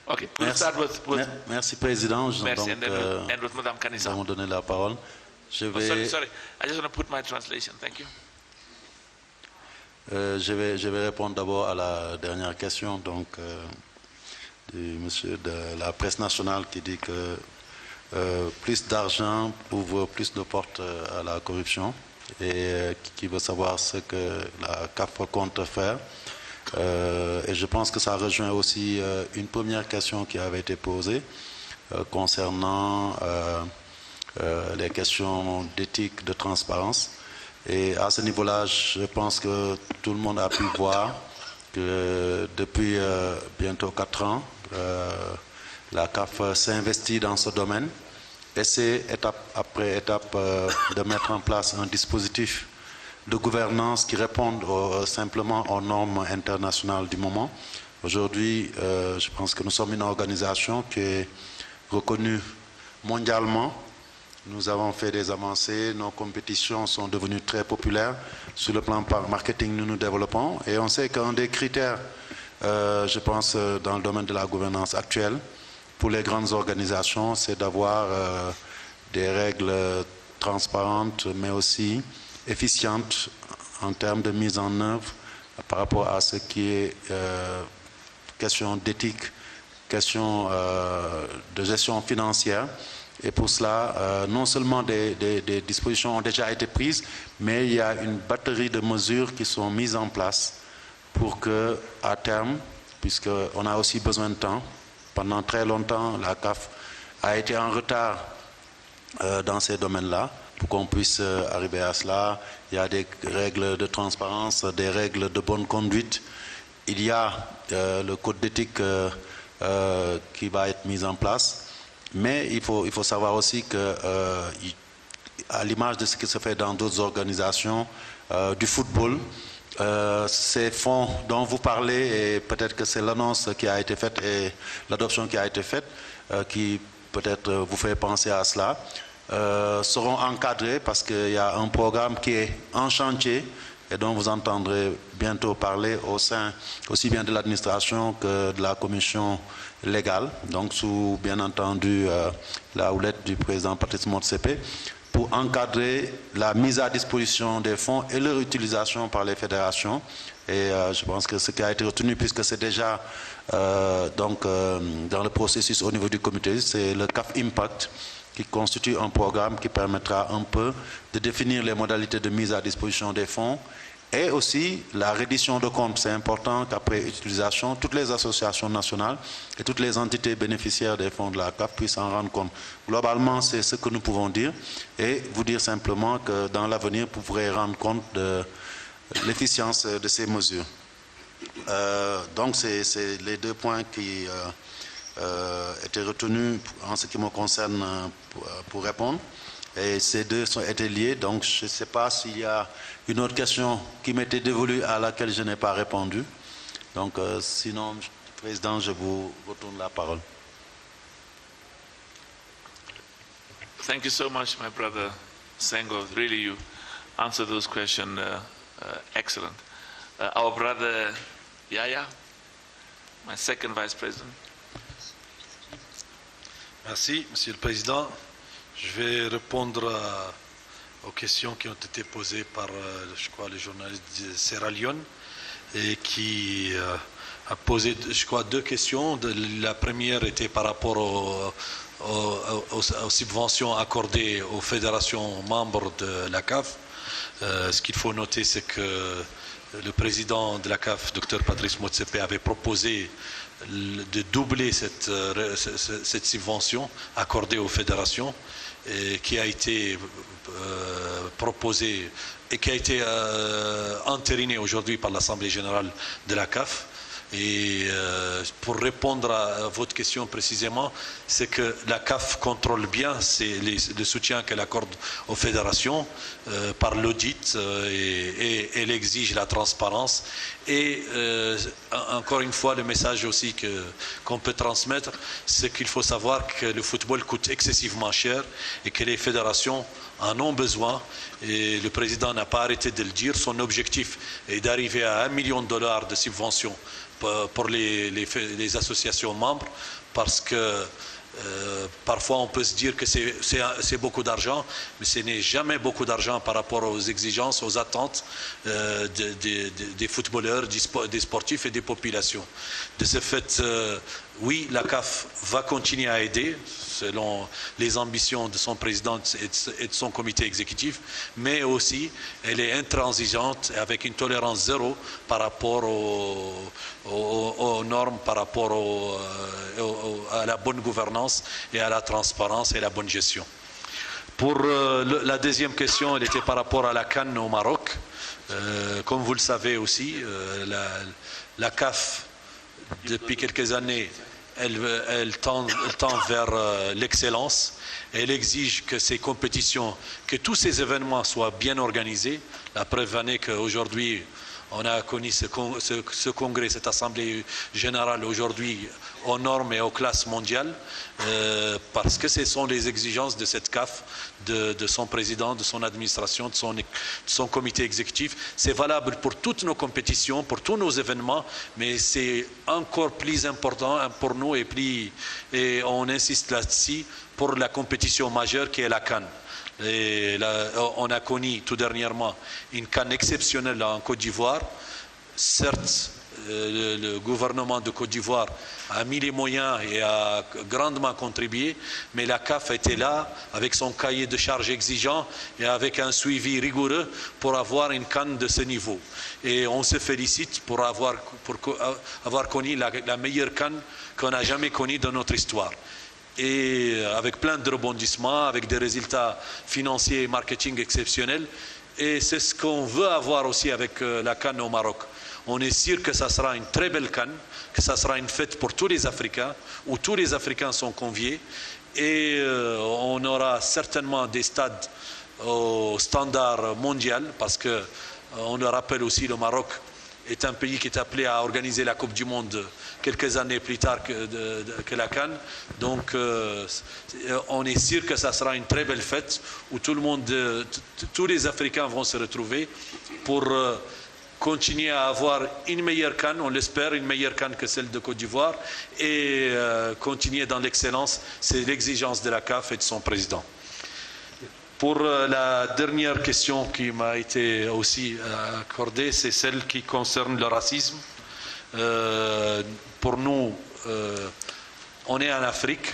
Okay, we'll start with
Merci, Président.
Merci, and then end with Madame Kanisa.
Nous donner la parole.
Sorry. I just want to put my translation. Thank you.
Je vais répondre d'abord à la dernière question du monsieur de la presse nationale qui dit que plus d'argent ouvre plus de portes à la corruption et qui veut savoir ce que la CAF compte faire. Et je pense que ça rejoint aussi une première question qui avait été posée concernant les questions d'éthique, de transparence. Et à ce niveau-là, je pense que tout le monde a pu voir que depuis bientôt 4 ans, la CAF s'investit dans ce domaine, essaie étape après étape de mettre en place un dispositif de gouvernance qui répondent simplement aux normes internationales du moment. Aujourd'hui, je pense que nous sommes une organisation qui est reconnue mondialement. Nous avons fait des avancées, nos compétitions sont devenues très populaires. Sur le plan marketing, nous nous développons. Et on sait qu'un des critères, je pense, dans le domaine de la gouvernance actuelle, pour les grandes organisations, c'est d'avoir des règles transparentes, mais aussi efficiente en termes de mise en œuvre par rapport à ce qui est question d'éthique, question de gestion financière. Et pour cela, non seulement des dispositions ont déjà été prises, mais il y a une batterie de mesures qui sont mises en place pour que, à terme, puisqu'on a aussi besoin de temps, pendant très longtemps, la CAF a été en retard dans ces domaines-là, pour qu'on puisse arriver à cela. Il y a des règles de transparence, des règles de bonne conduite. Il y a le code d'éthique qui va être mis en place. Mais il faut savoir aussi que, à l'image de ce qui se fait dans d'autres organisations du football, ces fonds dont vous parlez, et peut-être que c'est l'annonce qui a été faite et l'adoption qui a été faite, qui peut-être vous fait penser à cela, seront encadrés parce qu'il y a un programme qui est en chantier et dont vous entendrez bientôt parler au sein aussi bien de l'administration que de la commission légale, donc sous bien entendu la houlette du président Patrice Motsepe, pour encadrer la mise à disposition des fonds et leur utilisation par les fédérations. Et je pense que ce qui a été retenu, puisque c'est déjà dans le processus au niveau du comité, c'est le CAF Impact, qui constitue un programme qui permettra un peu de définir les modalités de mise à disposition des fonds et aussi la reddition de comptes. C'est important qu'après utilisation, toutes les associations nationales et toutes les entités bénéficiaires des fonds de la CAF puissent en rendre compte. Globalement, c'est ce que nous pouvons dire et vous dire simplement que dans l'avenir, vous pourrez rendre compte de l'efficience de ces mesures. Donc, c'est les deux points qui étaient retenus en ce qui me concerne pour répondre. Et ces deux sont été liés, donc je ne sais pas s'il y a une autre question qui m'était dévolue à laquelle je n'ai pas répondu. Donc sinon, Président, je vous retourne la parole.
Thank you so much, my brother Senghor. Really, you answered those questions excellent. Our brother Yaya, my second vice president.
Merci, Monsieur le Président. Je vais répondre aux questions qui ont été posées par, je crois, le journaliste de Sierra Leone et qui a posé, je crois, deux questions. La première était par rapport aux subventions accordées aux fédérations membres de la CAF. Ce qu'il faut noter, c'est que le président de la CAF, Dr Patrice Motsepe, avait proposé de doubler cette subvention accordée aux fédérations et qui a été proposée et qui a été entérinée aujourd'hui par l'Assemblée générale de la CAF. Et pour répondre à votre question précisément, c'est que la CAF contrôle bien le soutien qu'elle accorde aux fédérations par l'audit et elle exige la transparence. Et encore une fois, le message aussi qu'on peut transmettre, c'est qu'il faut savoir que le football coûte excessivement cher et que les fédérations en ont besoin. Et le président n'a pas arrêté de le dire. Son objectif est d'arriver à $1 million de subventions pour les associations membres, parce que parfois on peut se dire que c'est beaucoup d'argent, mais ce n'est jamais beaucoup d'argent par rapport aux exigences, aux attentes des footballeurs, des sportifs et des populations. De ce fait, oui, la CAF va continuer à aider selon les ambitions de son président et de son comité exécutif, mais aussi elle est intransigeante avec une tolérance zéro par rapport aux normes, par rapport à la bonne gouvernance et à la transparence et la bonne gestion. Pour la deuxième question, elle était par rapport à la CAN au Maroc. Comme vous le savez aussi, la CAF, depuis quelques années, elle tend vers l'excellence. Elle exige que ces compétitions, que tous ces événements soient bien organisés. La preuve en est qu'aujourd'hui, on a connu ce congrès, cette assemblée générale aujourd'hui aux normes et aux classes mondiales, parce que ce sont les exigences de cette CAF, de son président, de son administration, de son comité exécutif. C'est valable pour toutes nos compétitions, pour tous nos événements, mais c'est encore plus important pour nous et on insiste là-dessus pour la compétition majeure qui est la CAN. Et là, on a connu tout dernièrement une CAN exceptionnelle en Côte d'Ivoire. Certes, le gouvernement de Côte d'Ivoire a mis les moyens et a grandement contribué, mais la CAF était là avec son cahier de charges exigeant et avec un suivi rigoureux pour avoir une CAN de ce niveau. Et on se félicite pour avoir connu la meilleure CAN qu'on n'a jamais connue dans notre histoire. Et avec plein de rebondissements, avec des résultats financiers et marketing exceptionnels. Et c'est ce qu'on veut avoir aussi avec la CAN au Maroc. On est sûr que ça sera une très belle CAN, que ça sera une fête pour tous les Africains, où tous les Africains sont conviés. Et on aura certainement des stades au standard mondial, parce qu'on le rappelle aussi, le Maroc est un pays qui est appelé à organiser la Coupe du Monde quelques années plus tard que la CAN. Donc on est sûr que ça sera une très belle fête où tous les Africains vont se retrouver pour continuer à avoir une meilleure CAN, on l'espère, une meilleure CAN que celle de Côte d'Ivoire, et continuer dans l'excellence. C'est l'exigence de la CAF et de son président. Pour la dernière question qui m'a été aussi accordée, c'est celle qui concerne le racisme. Pour nous, on est en Afrique,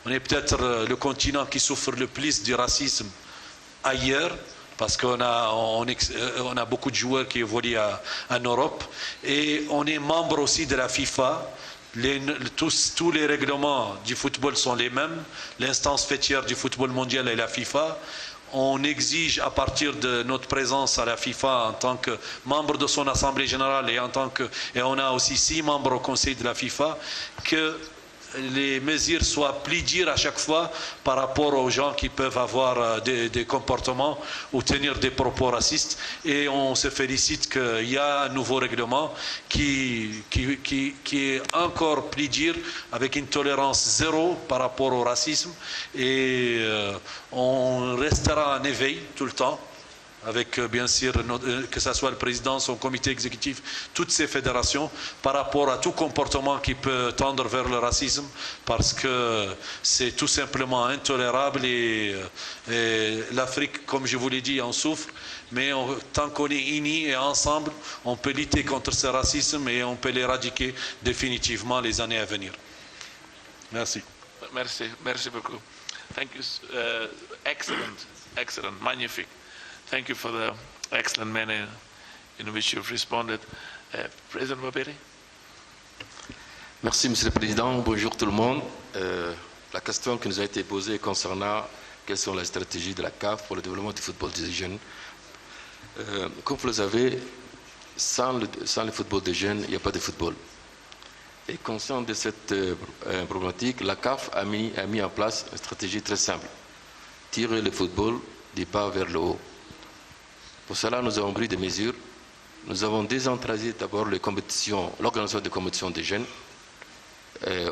on est peut-être le continent qui souffre le plus du racisme ailleurs, parce qu'on a beaucoup de joueurs qui évoluent en Europe, et on est membre aussi de la FIFA. Tous les règlements du football sont les mêmes. L'instance fêtière du football mondial est la FIFA. On exige à partir de notre présence à la FIFA en tant que membre de son assemblée générale et on a aussi 6 membres au conseil de la FIFA, que les mesures soient plus dures à chaque fois par rapport aux gens qui peuvent avoir des comportements ou tenir des propos racistes. Et on se félicite qu'il y a un nouveau règlement qui est encore plus dur, avec une tolérance zéro par rapport au racisme. Et on restera en éveil tout le temps
avec bien sûr que ce soit le président, son comité exécutif, toutes ces fédérations, par rapport à tout comportement qui peut tendre vers le racisme, parce que c'est tout simplement intolérable et l'Afrique, comme je vous l'ai dit, en souffre. Mais tant qu'on est unis et ensemble, on peut lutter contre ce racisme et on peut l'éradiquer définitivement les années à venir. Merci.
Merci beaucoup. Thank you. Excellent, magnifique. Thank you for the excellent manner in which you've responded. President Motsepe.
Merci, Monsieur le Président. Bonjour tout le monde. La question qui nous a été posée concernant quelles sont les stratégies de la CAF pour le développement du football des jeunes. Comme vous le savez, sans le football des jeunes, il n'y a pas de football. Et conscient de cette problématique, la CAF a mis en place une stratégie très simple. Tirer le football du bas vers le haut. Pour cela, nous avons pris des mesures. Nous avons décentralisé d'abord l'organisation des compétitions des jeunes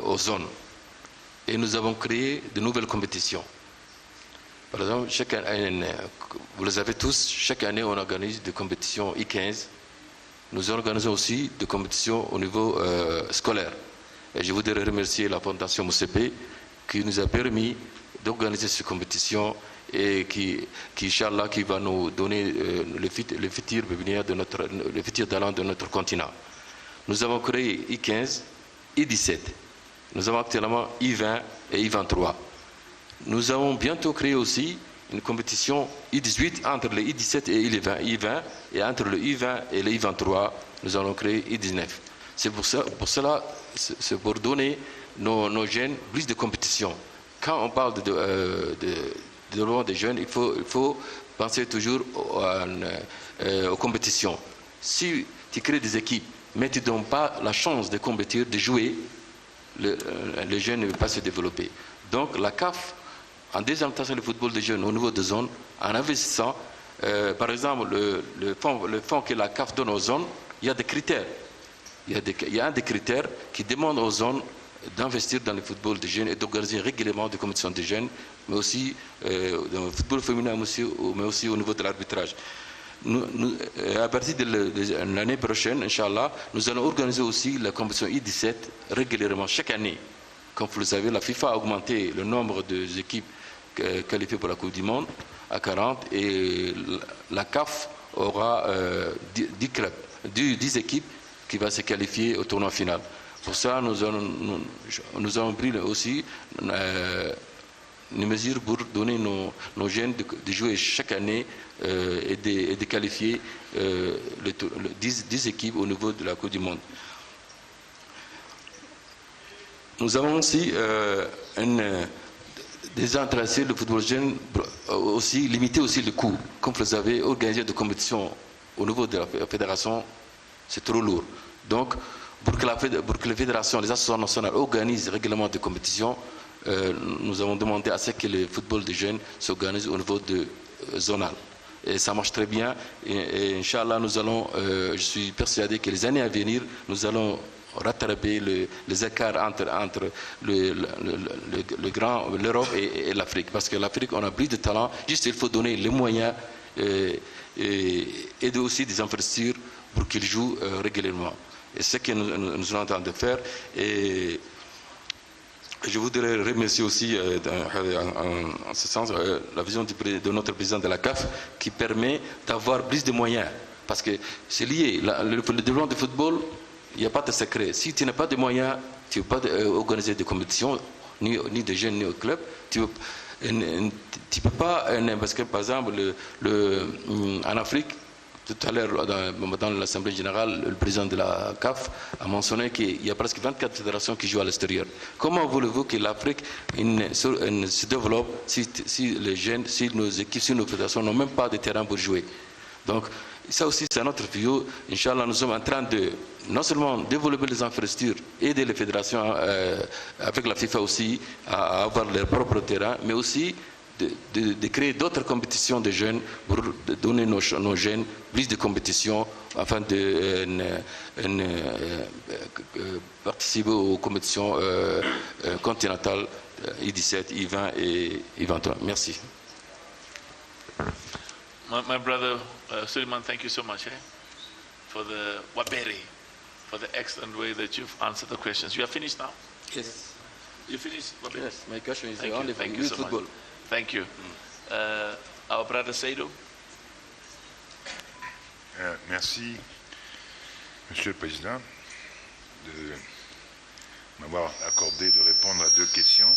aux zones. Et nous avons créé de nouvelles compétitions. Par exemple, chaque année, vous le savez tous, chaque année on organise des compétitions I-15. Nous organisons aussi des compétitions au niveau scolaire. Et je voudrais remercier la Fondation Motsepe qui nous a permis d'organiser ces compétitions et qui Inch'Allah, qui va nous donner le futur talent de notre continent. Nous avons créé I-15, I-17. Nous avons actuellement I-20 et I-23. Nous allons bientôt créer aussi une compétition I-18 entre le I-17 et le I-20, et entre le I-20 et le I-23, nous allons créer I-19. C'est pour cela, c'est pour donner nos jeunes plus de compétition. Quand on parle de développement des jeunes, il faut penser toujours aux compétitions. Si tu crées des équipes, mais tu ne donnes pas la chance de compétir, de jouer, les jeunes ne vont pas se développer. Donc la CAF, en désintensifiant le football des jeunes au niveau des zones, en investissant, par exemple, le fonds que la CAF donne aux zones, il y a des critères. Il y a un des critères qui demande aux zones d'investir dans le football des jeunes et d'organiser régulièrement des compétitions des jeunes, mais aussi dans le football féminin, mais aussi au niveau de l'arbitrage. À partir de l'année prochaine, Inch'Allah, nous allons organiser aussi la compétition I-17 régulièrement chaque année. Comme vous le savez, la FIFA a augmenté le nombre d'équipes qualifiées pour la Coupe du Monde à 40 et la CAF aura 10 équipes qui vont se qualifier au tournoi final. Pour ça, nous avons pris aussi une mesure pour donner nos jeunes de jouer chaque année et de qualifier 10 équipes au niveau de la Coupe du Monde. Nous avons aussi désintéresser le football jeune, aussi limiter aussi le coût. Comme vous le savez, organiser des compétitions au niveau de la fédération, c'est trop lourd. Donc, pour que les fédérations, les associations nationales organisent régulièrement des compétitions, nous avons demandé à ce que le football des jeunes s'organise au niveau zonal. Et ça marche très bien. Et Inch'Allah, je suis persuadé que les années à venir, nous allons rattraper les écarts entre l'Europe et l'Afrique. Parce que l'Afrique, on a plus de talent, juste il faut donner les moyens et aussi des infrastructures pour qu'ils jouent régulièrement. Et c'est ce que nous sommes en train de faire. Et je voudrais remercier aussi, en ce sens, la vision de notre président de la CAF qui permet d'avoir plus de moyens. Parce que c'est lié. Le développement du football, il n'y a pas de secret. Si tu n'as pas de moyens, tu ne peux pas organiser des compétitions, ni de jeunes, ni au club. Tu ne peux pas, parce que par exemple, en Afrique, tout à l'heure, dans l'Assemblée générale, le président de la CAF a mentionné qu'il y a presque 24 fédérations qui jouent à l'extérieur. Comment voulez-vous que l'Afrique se développe si les jeunes, si nos équipes, si nos fédérations n'ont même pas de terrain pour jouer? Donc, ça aussi, c'est notre vue. Inch'Allah, nous sommes en train de non seulement développer les infrastructures, aider les fédérations, avec la FIFA aussi, à avoir leur propre terrain, mais aussi de créer d'autres compétitions de jeunes pour donner nos jeunes plus de compétitions afin de participer aux compétitions continentales I-17, I-20 et I-23. Merci.
My brother Suleiman, thank you so much for the wabere, for the excellent way that you've answered the questions. You are finished now?
Yes.
You finished? Wabere?
Yes, my question is
Thank
only
you.
for
Thank you
youth
so
football.
much. Thank you. Our brother Saido.
Merci, Monsieur le Président, de m'avoir accordé de répondre à 2 questions.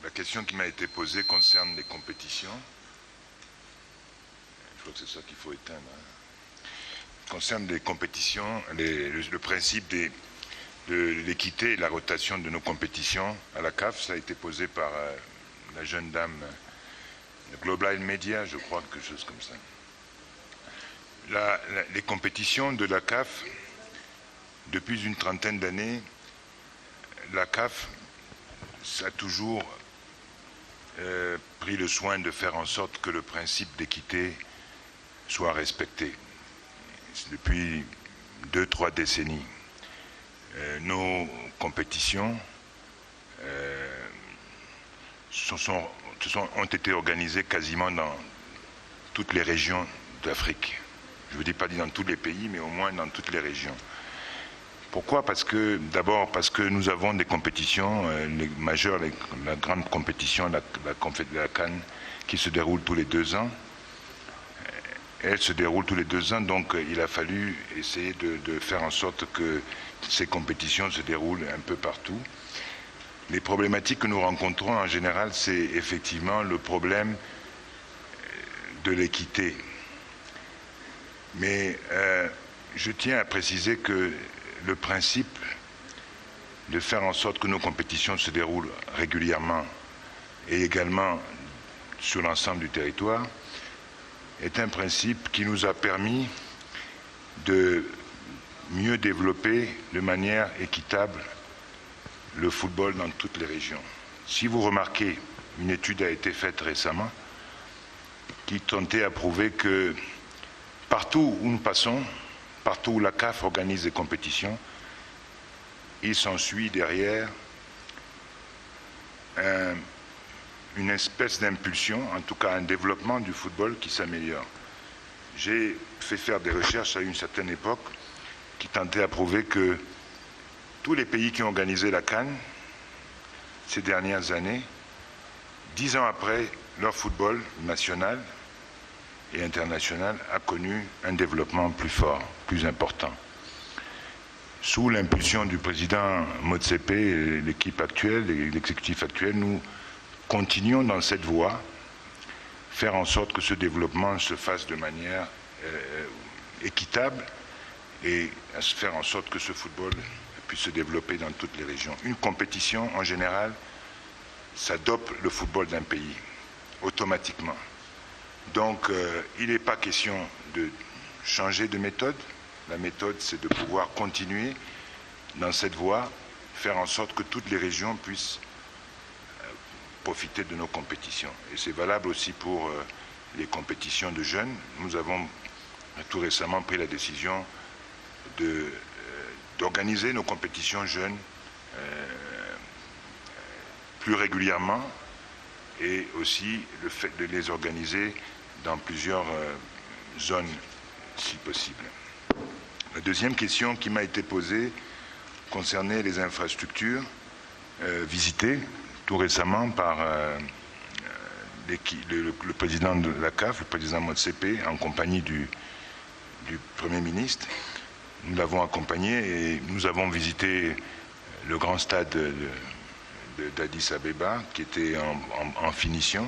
La question qui m'a été posée concerne les compétitions. Je crois que c'est ça qu'il faut éteindre. Concerne les compétitions, le principe de l'équité et la rotation de nos compétitions à la CAF. Ça a été posé par la jeune dame de Global Media, je crois, quelque chose comme ça. Les compétitions de la CAF, depuis une trentaine d'années, la CAF a toujours pris le soin de faire en sorte que le principe d'équité soit respecté. Depuis 2-3 décennies, nos compétitions ont été organisées quasiment dans toutes les régions d'Afrique. Je ne vous dis pas dans tous les pays, mais au moins dans toutes les régions. Pourquoi? D'abord parce que nous avons des compétitions les majeures, la grande compétition, la CAN, qui se déroule tous les 2 ans. Elle se déroule tous les 2 ans, donc il a fallu essayer de faire en sorte que ces compétitions se déroulent un peu partout. Les problématiques que nous rencontrons en général, c'est effectivement le problème de l'équité. Mais je tiens à préciser que le principe de faire en sorte que nos compétitions se déroulent régulièrement et également sur l'ensemble du territoire est un principe qui nous a permis de mieux développer de manière équitable le football dans toutes les régions. Si vous remarquez, une étude a été faite récemment qui tentait à prouver que partout où nous passons, partout où la CAF organise des compétitions, il s'ensuit derrière une espèce d'impulsion, en tout cas un développement du football qui s'améliore. J'ai fait faire des recherches à une certaine époque qui tentaient à prouver que tous les pays qui ont organisé la CAN ces dernières années, 10 ans après, leur football national et international a connu un développement plus fort, plus important. Sous l'impulsion du président Motsepe et l'équipe actuelle et l'exécutif actuel, nous continuons dans cette voie, faire en sorte que ce développement se fasse de manière équitable et à faire en sorte que ce football puisse se développer dans toutes les régions. Une compétition, en général, ça dope le football d'un pays, automatiquement. Donc, il n'est pas question de changer de méthode. La méthode, c'est de pouvoir continuer dans cette voie, faire en sorte que toutes les régions puissent profiter de nos compétitions. Et c'est valable aussi pour les compétitions de jeunes. Nous avons tout récemment pris la décision d'organiser nos compétitions jeunes plus régulièrement et aussi le fait de les organiser dans plusieurs zones, si possible. La deuxième question qui m'a été posée concernait les infrastructures visitées tout récemment par le président de la CAF, le président Motsepe, en compagnie du Premier ministre. Nous l'avons accompagné et nous avons visité le grand stade d'Addis Abeba qui était en finition.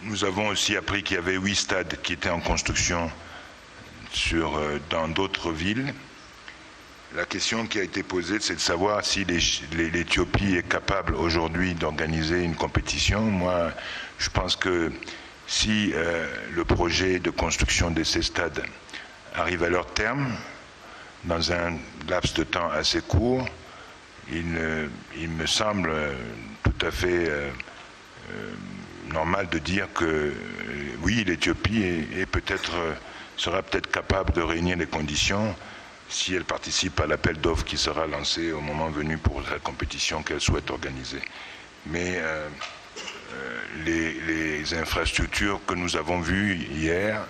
Nous avons aussi appris qu'il y avait 8 stades qui étaient en construction dans d'autres villes. La question qui a été posée, c'est de savoir si l'Éthiopie est capable aujourd'hui d'organiser une compétition. Moi, je pense que si le projet de construction de ces stades arrive à leur terme, dans un laps de temps assez court, il me semble tout à fait normal de dire que oui, l'Éthiopie sera peut-être capable de réunir les conditions si elle participe à l'appel d'offres qui sera lancé au moment venu pour la compétition qu'elle souhaite organiser. Mais les infrastructures que nous avons vues hier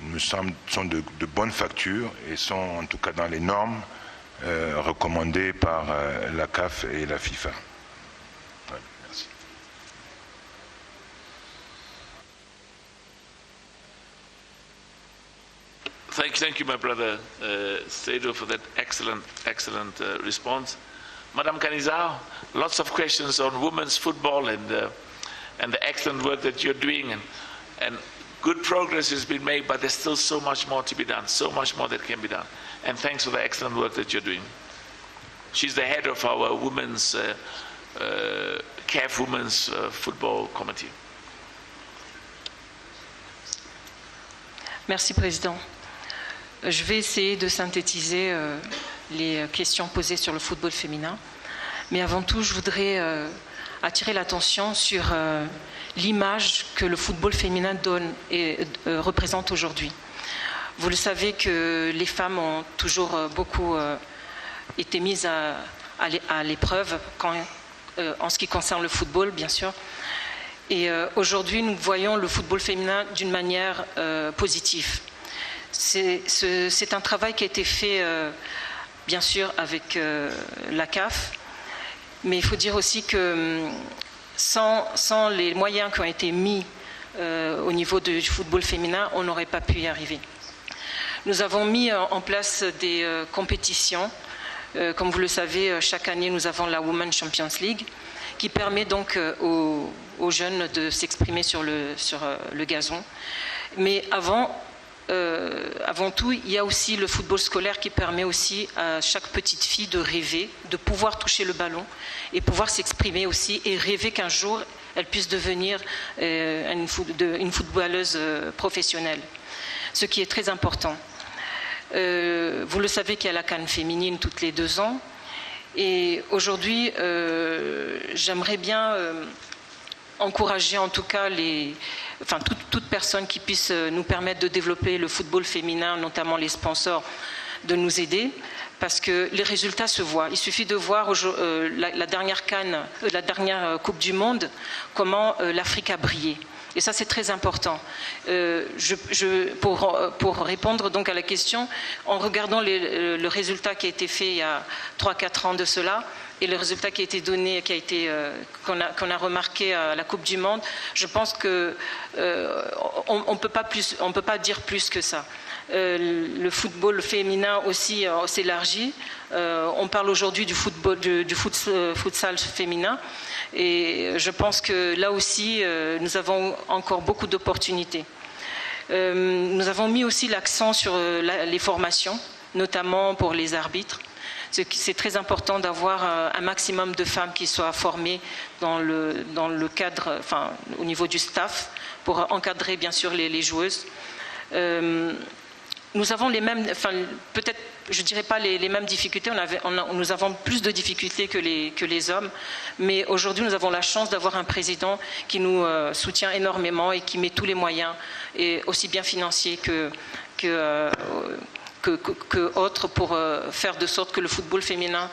me semblent sont de bonne facture et sont en tout cas dans les normes recommandées par la CAF et la FIFA. Voilà, merci.
Thank you, my brother Sado, for that excellent response. Madam Canizao, lots of questions on women's football and the excellent work that you're doing, and good progress has been made, but there's still so much more to be done, so much more that can be done. And thanks for the excellent work that you're doing. She's the head of our women's CAF Women's Football Committee.
Merci, Président. Je vais essayer de synthétiser les questions posées sur le football féminin. Mais avant tout, je voudrais attirer l'attention sur l'image que le football féminin donne et représente aujourd'hui. Vous le savez que les femmes ont toujours beaucoup été mises à l'épreuve en ce qui concerne le football, bien sûr. Et aujourd'hui, nous voyons le football féminin d'une manière positive. C'est un travail qui a été fait, bien sûr, avec la CAF, mais il faut dire aussi que sans les moyens qui ont été mis au niveau du football féminin, on n'aurait pas pu y arriver. Nous avons mis en place des compétitions. Comme vous le savez, chaque année, nous avons la Women's Champions League, qui permet donc aux jeunes de s'exprimer sur le gazon. Mais avant tout, il y a aussi le football scolaire qui permet aussi à chaque petite fille de rêver, de pouvoir toucher le ballon et pouvoir s'exprimer aussi et rêver qu'un jour, elle puisse devenir une footballeuse professionnelle, ce qui est très important. Vous le savez qu'il y a la CAN féminine toutes les 2 ans. Et aujourd'hui, j'aimerais bien encourager en tout cas toute personne qui puisse nous permettre de développer le football féminin, notamment les sponsors, de nous aider, parce que les résultats se voient. Il suffit de voir la dernière CAN, la dernière Coupe du Monde, comment l'Afrique a brillé. Et ça, c'est très important. Pour répondre donc à la question, en regardant le résultat qui a été fait il y a 3-4 ans de cela, et le résultat qui a été donné, qu'on a remarqué à la Coupe du Monde, je pense que on peut pas dire plus que ça. Le football féminin aussi s'élargit. On parle aujourd'hui du futsal féminin. Et je pense que là aussi, nous avons encore beaucoup d'opportunités. Nous avons mis aussi l'accent sur les formations, notamment pour les arbitres. C'est très important d'avoir un maximum de femmes qui soient formées dans le cadre, enfin, au niveau du staff, pour encadrer bien sûr les joueuses. Nous avons les mêmes, enfin, peut-être, je dirais pas les mêmes difficultés. Nous avons plus de difficultés que les hommes, mais aujourd'hui nous avons la chance d'avoir un président qui nous soutient énormément et qui met tous les moyens, et aussi bien financiers que autres, pour faire de sorte que le football féminin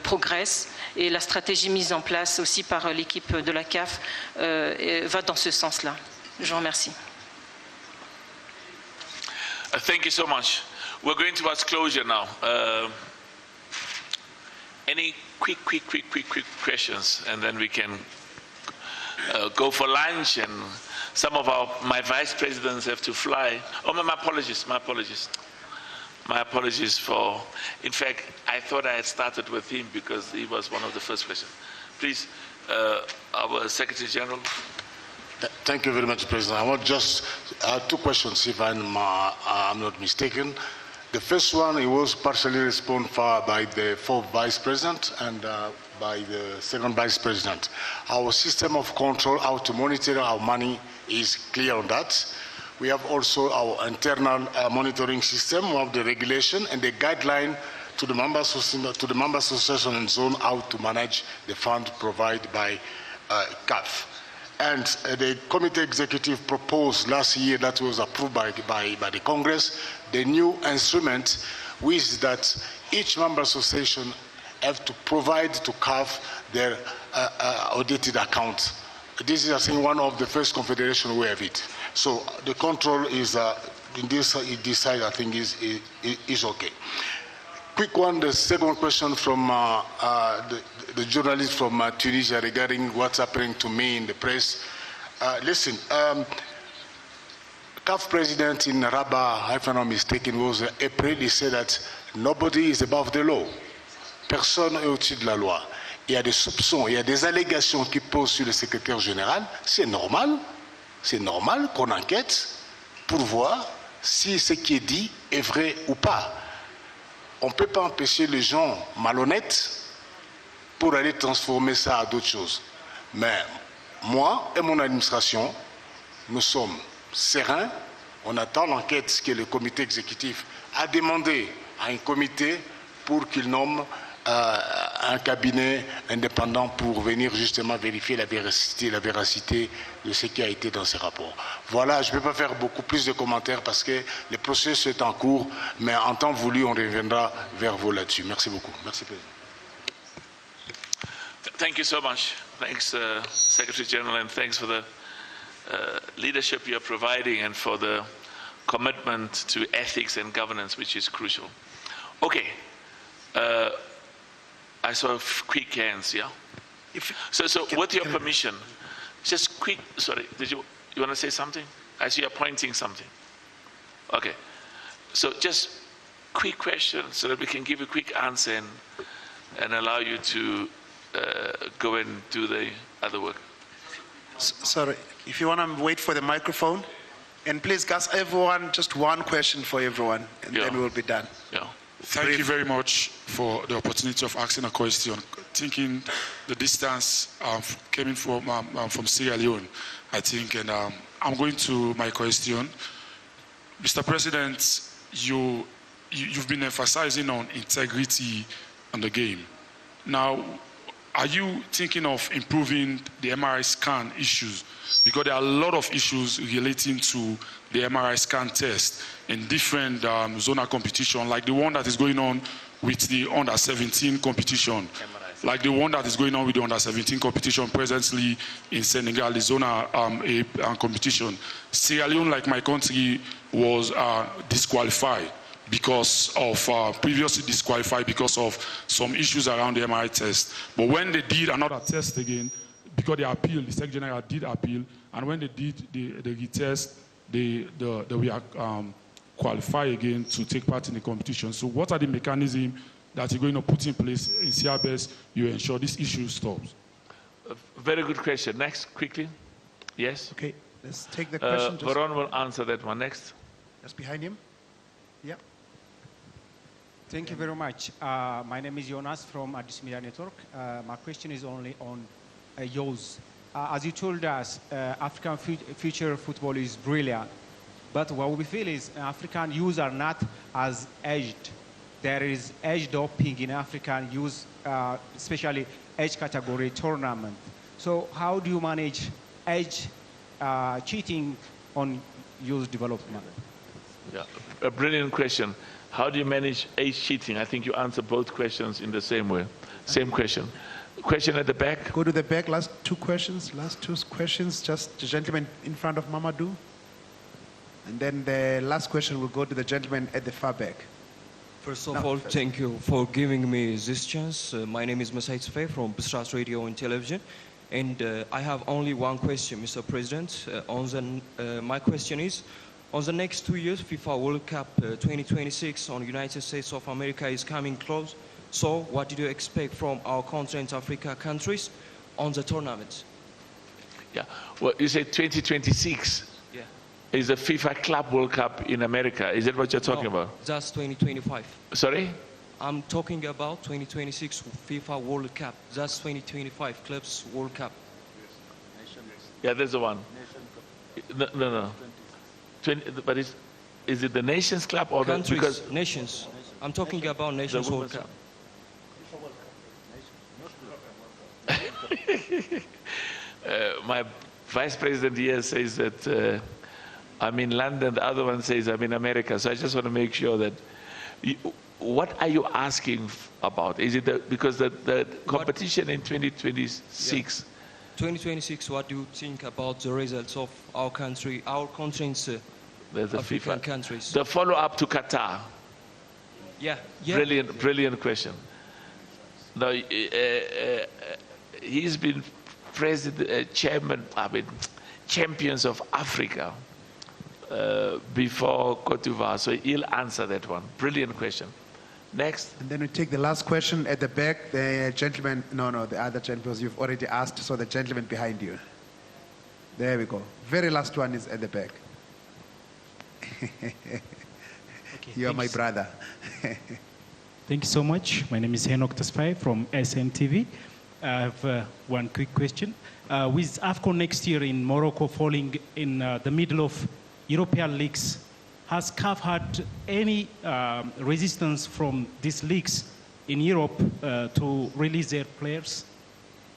progresse. Et la stratégie mise en place aussi par l'équipe de la CAF va dans ce sens-là. Je vous remercie.
Thank you so much. We're going towards closure now. Any quick questions, and then we can go for lunch. And some of my vice presidents have to fly. Oh, my apologies. My apologies for. In fact, I thought I had started with him because he was one of the first questions. Please, our Secretary General.
Thank you very much, President. I want just 2 questions, if I'm not mistaken. The first one, it was partially responded by the 4th Vice President and by the 2nd Vice President. Our system of control, how to monitor our money, is clear on that. We have also our internal monitoring system. We have the regulation and the guideline to the member association and zone how to manage the fund provided by CAF. And the committee executive proposed last year, that was approved by the Congress, the new instrument with that each member association have to provide to CAF their audited account. This is, I think, one of the first confederation we have it. So the control is, in this side, I think, is okay. Quick one, the second question from the journalist from Tunisia regarding what's happening to me in the press. Listen, CAF president in Rabat, if I'm not mistaken, was April. He said that nobody is above the law. Personne n'est au-dessus de la loi. Il y a des soupçons, il y a des allégations qui posent sur le secrétaire général. C'est normal qu'on enquête pour voir si ce qui est dit est vrai ou pas. On ne peut pas empêcher les gens malhonnêtes pour aller transformer ça à d'autres choses. Mais moi et mon administration, nous sommes sereins. On attend l'enquête que le comité exécutif a demandé à un comité pour qu'il nomme un cabinet indépendant pour venir justement vérifier la véracité de ce qui a été dans ces rapports. Voilà, je ne peux pas faire beaucoup plus de commentaires parce que le processus est en cours, mais en temps voulu, on reviendra vers vous là-dessus. Merci beaucoup. Merci, Président.
Thank you so much. Thanks, Secretary General, and thanks for the leadership you're providing and for the commitment to ethics and governance, which is crucial. Okay. I saw quick hands, yeah? So with your permission, just quick, sorry, you want to say something? I see you're pointing something. Okay. So just quick question so that we can give a quick answer and allow you to go and do the other work.
Sorry, if you want to wait for the microphone, and please ask everyone just one question for everyone, and then we'll be done.
Yeah.
Thank you very much for the opportunity of asking a question. Thinking the distance coming from Sierra Leone, I think, and I'm going to my question. Mr. President, you've been emphasizing on integrity on the game. Now, are you thinking of improving the MRI scan issues? Because there are a lot of issues relating to the MRI scan test in different zonal competition, like the one that is going on with the under-17 competition, like the one that is going on with the under-17 competition presently in Senegal, the zonal competition. Sierra Leone, like my country, was disqualified because of, previously disqualified because of some issues around the MRI test. But when they did another test again, because they appealed, the Secretary General did appeal, and when they did the retest, they were qualified again to take part in the competition. So what are the mechanisms that you're going to put in place in CRBS you ensure this issue stops?
Very good question. Next, quickly. Yes?
Okay, let's take the question.
Veron will answer that one next.
Just behind him. Yeah.
Thank you very much. My name is Jonas from Addis Media Network. My question is only on youth. As you told us, African future football is brilliant. But what we feel is African youth are not as aged. There is age doping in African youth, especially age category tournament. So how do you manage age cheating on youth development?
Yeah, a brilliant question. How do you manage age cheating? I think you answer both questions in the same way. Same question. Question at the back.
Go to the back. Last two questions. Just the gentleman in front of Mamadou. And then the last question will go to the gentleman at the far back.
First of all, thank you for giving me this chance. My name is Motsepe from Bisrat Radio and Television. And I have only one question, Mr. President. My question is, on the next 2 years, FIFA World Cup 2026 on United States of America is coming close. So what do you expect from our continent Africa countries on the tournament?
Yeah, well, you say 2026 is the FIFA Club World Cup in America. Is that what you're talking about?
That's 2025.
Sorry?
I'm talking about 2026 FIFA World Cup. That's 2025 Clubs World Cup.
Yeah, there's the one. No. 20, but is it the Nations Club or
countries?
Because
nations. I'm talking about Nations World Cup.
My vice president here says that I'm in London, the other one says I'm in America. So I just want to make sure that what are you asking about? Is it because the competition in 2026?
Yeah. 2026, what do you think about the results of our country, our countries,
the
African
FIFA
countries?
The follow-up to Qatar.
Yeah.
Brilliant question. Now, he's been champions of Africa before Cote d'Ivoire, so he'll answer that one. Brilliant question. Next.
And then we take the last question at the back. The gentleman, no, the other gentleman you've already asked, so the gentleman behind you. There we go. Very last one is at the back. You are my brother.
Thank you so much. My name is Henok Tasfai from SNTV. I have one quick question. With AFCON next year in Morocco falling in the middle of European leagues, has CAF had any resistance from these leagues in Europe to release their players?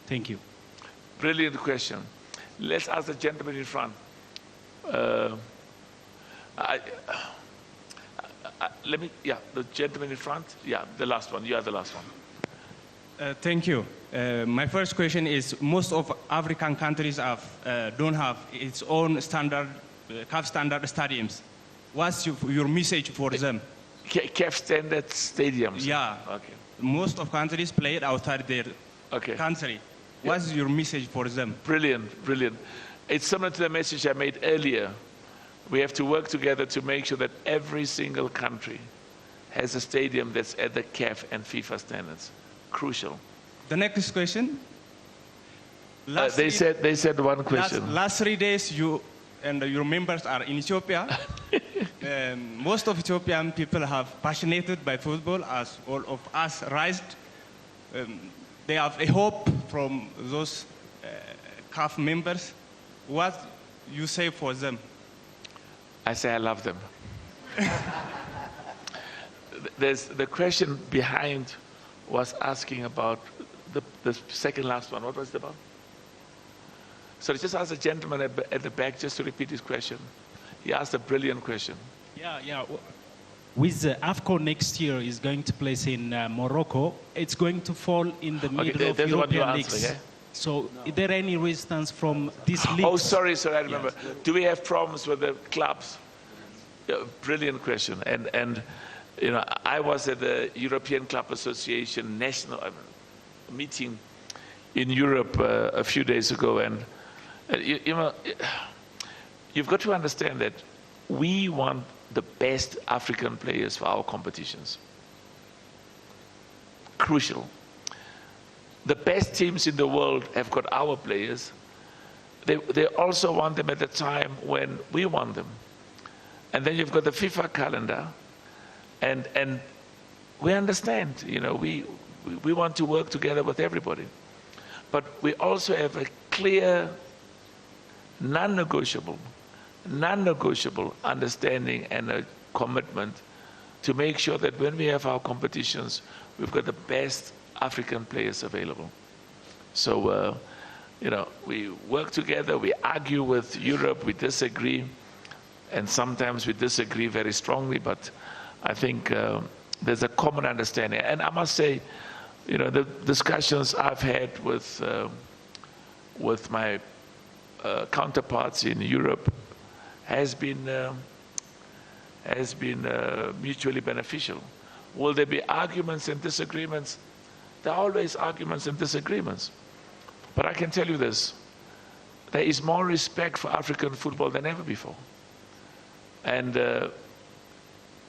Thank you.
Brilliant question. Let's ask the gentleman in front. The gentleman in front. Yeah, the last one. You are the last one.
Thank you. My first question is, most of African countries don't have its own standard, CAF standard stadiums. What's your message for them?
CAF standard stadiums?
Yeah.
Okay.
Most of countries play it outside their country. What's your message for them?
Brilliant. It's similar to the message I made earlier. We have to work together to make sure that every single country has a stadium that's at the CAF and FIFA standards. Crucial.
The next question.
They said one question.
Last 3 days, you and your members are in Ethiopia. Most of Ethiopian people have passionated by football, as all of us raised. They have a hope from those CAF members. What you say for them?
I say I love them. There's the question behind was asking about the second last one. What was it about? So just ask the gentleman at the back just to repeat his question. He asked a brilliant question.
Yeah. With AFCON next year is going to place in Morocco, it's going to fall in the middle of European leagues.
Okay?
So, is there any resistance from these leagues?
Oh, sorry, I remember. Yes. Do we have problems with the clubs? Yeah, brilliant question. And you know, I was at the European Club Association national meeting in Europe a few days ago, and you know, you've got to understand that we want the best African players for our competitions. Crucial. The best teams in the world have got our players. They also want them at the time when we want them. And then you've got the FIFA calendar, and we understand, you know, we want to work together with everybody. But we also have a clear, non-negotiable understanding and a commitment to make sure that when we have our competitions, we've got the best African players available. So, you know, we work together, we argue with Europe, we disagree, and sometimes we disagree very strongly, but I think there's a common understanding. And I must say, you know, the discussions I've had with my counterparts in Europe has been mutually beneficial. Will there be arguments and disagreements? There are always arguments and disagreements. But I can tell you this, there is more respect for African football than ever before. And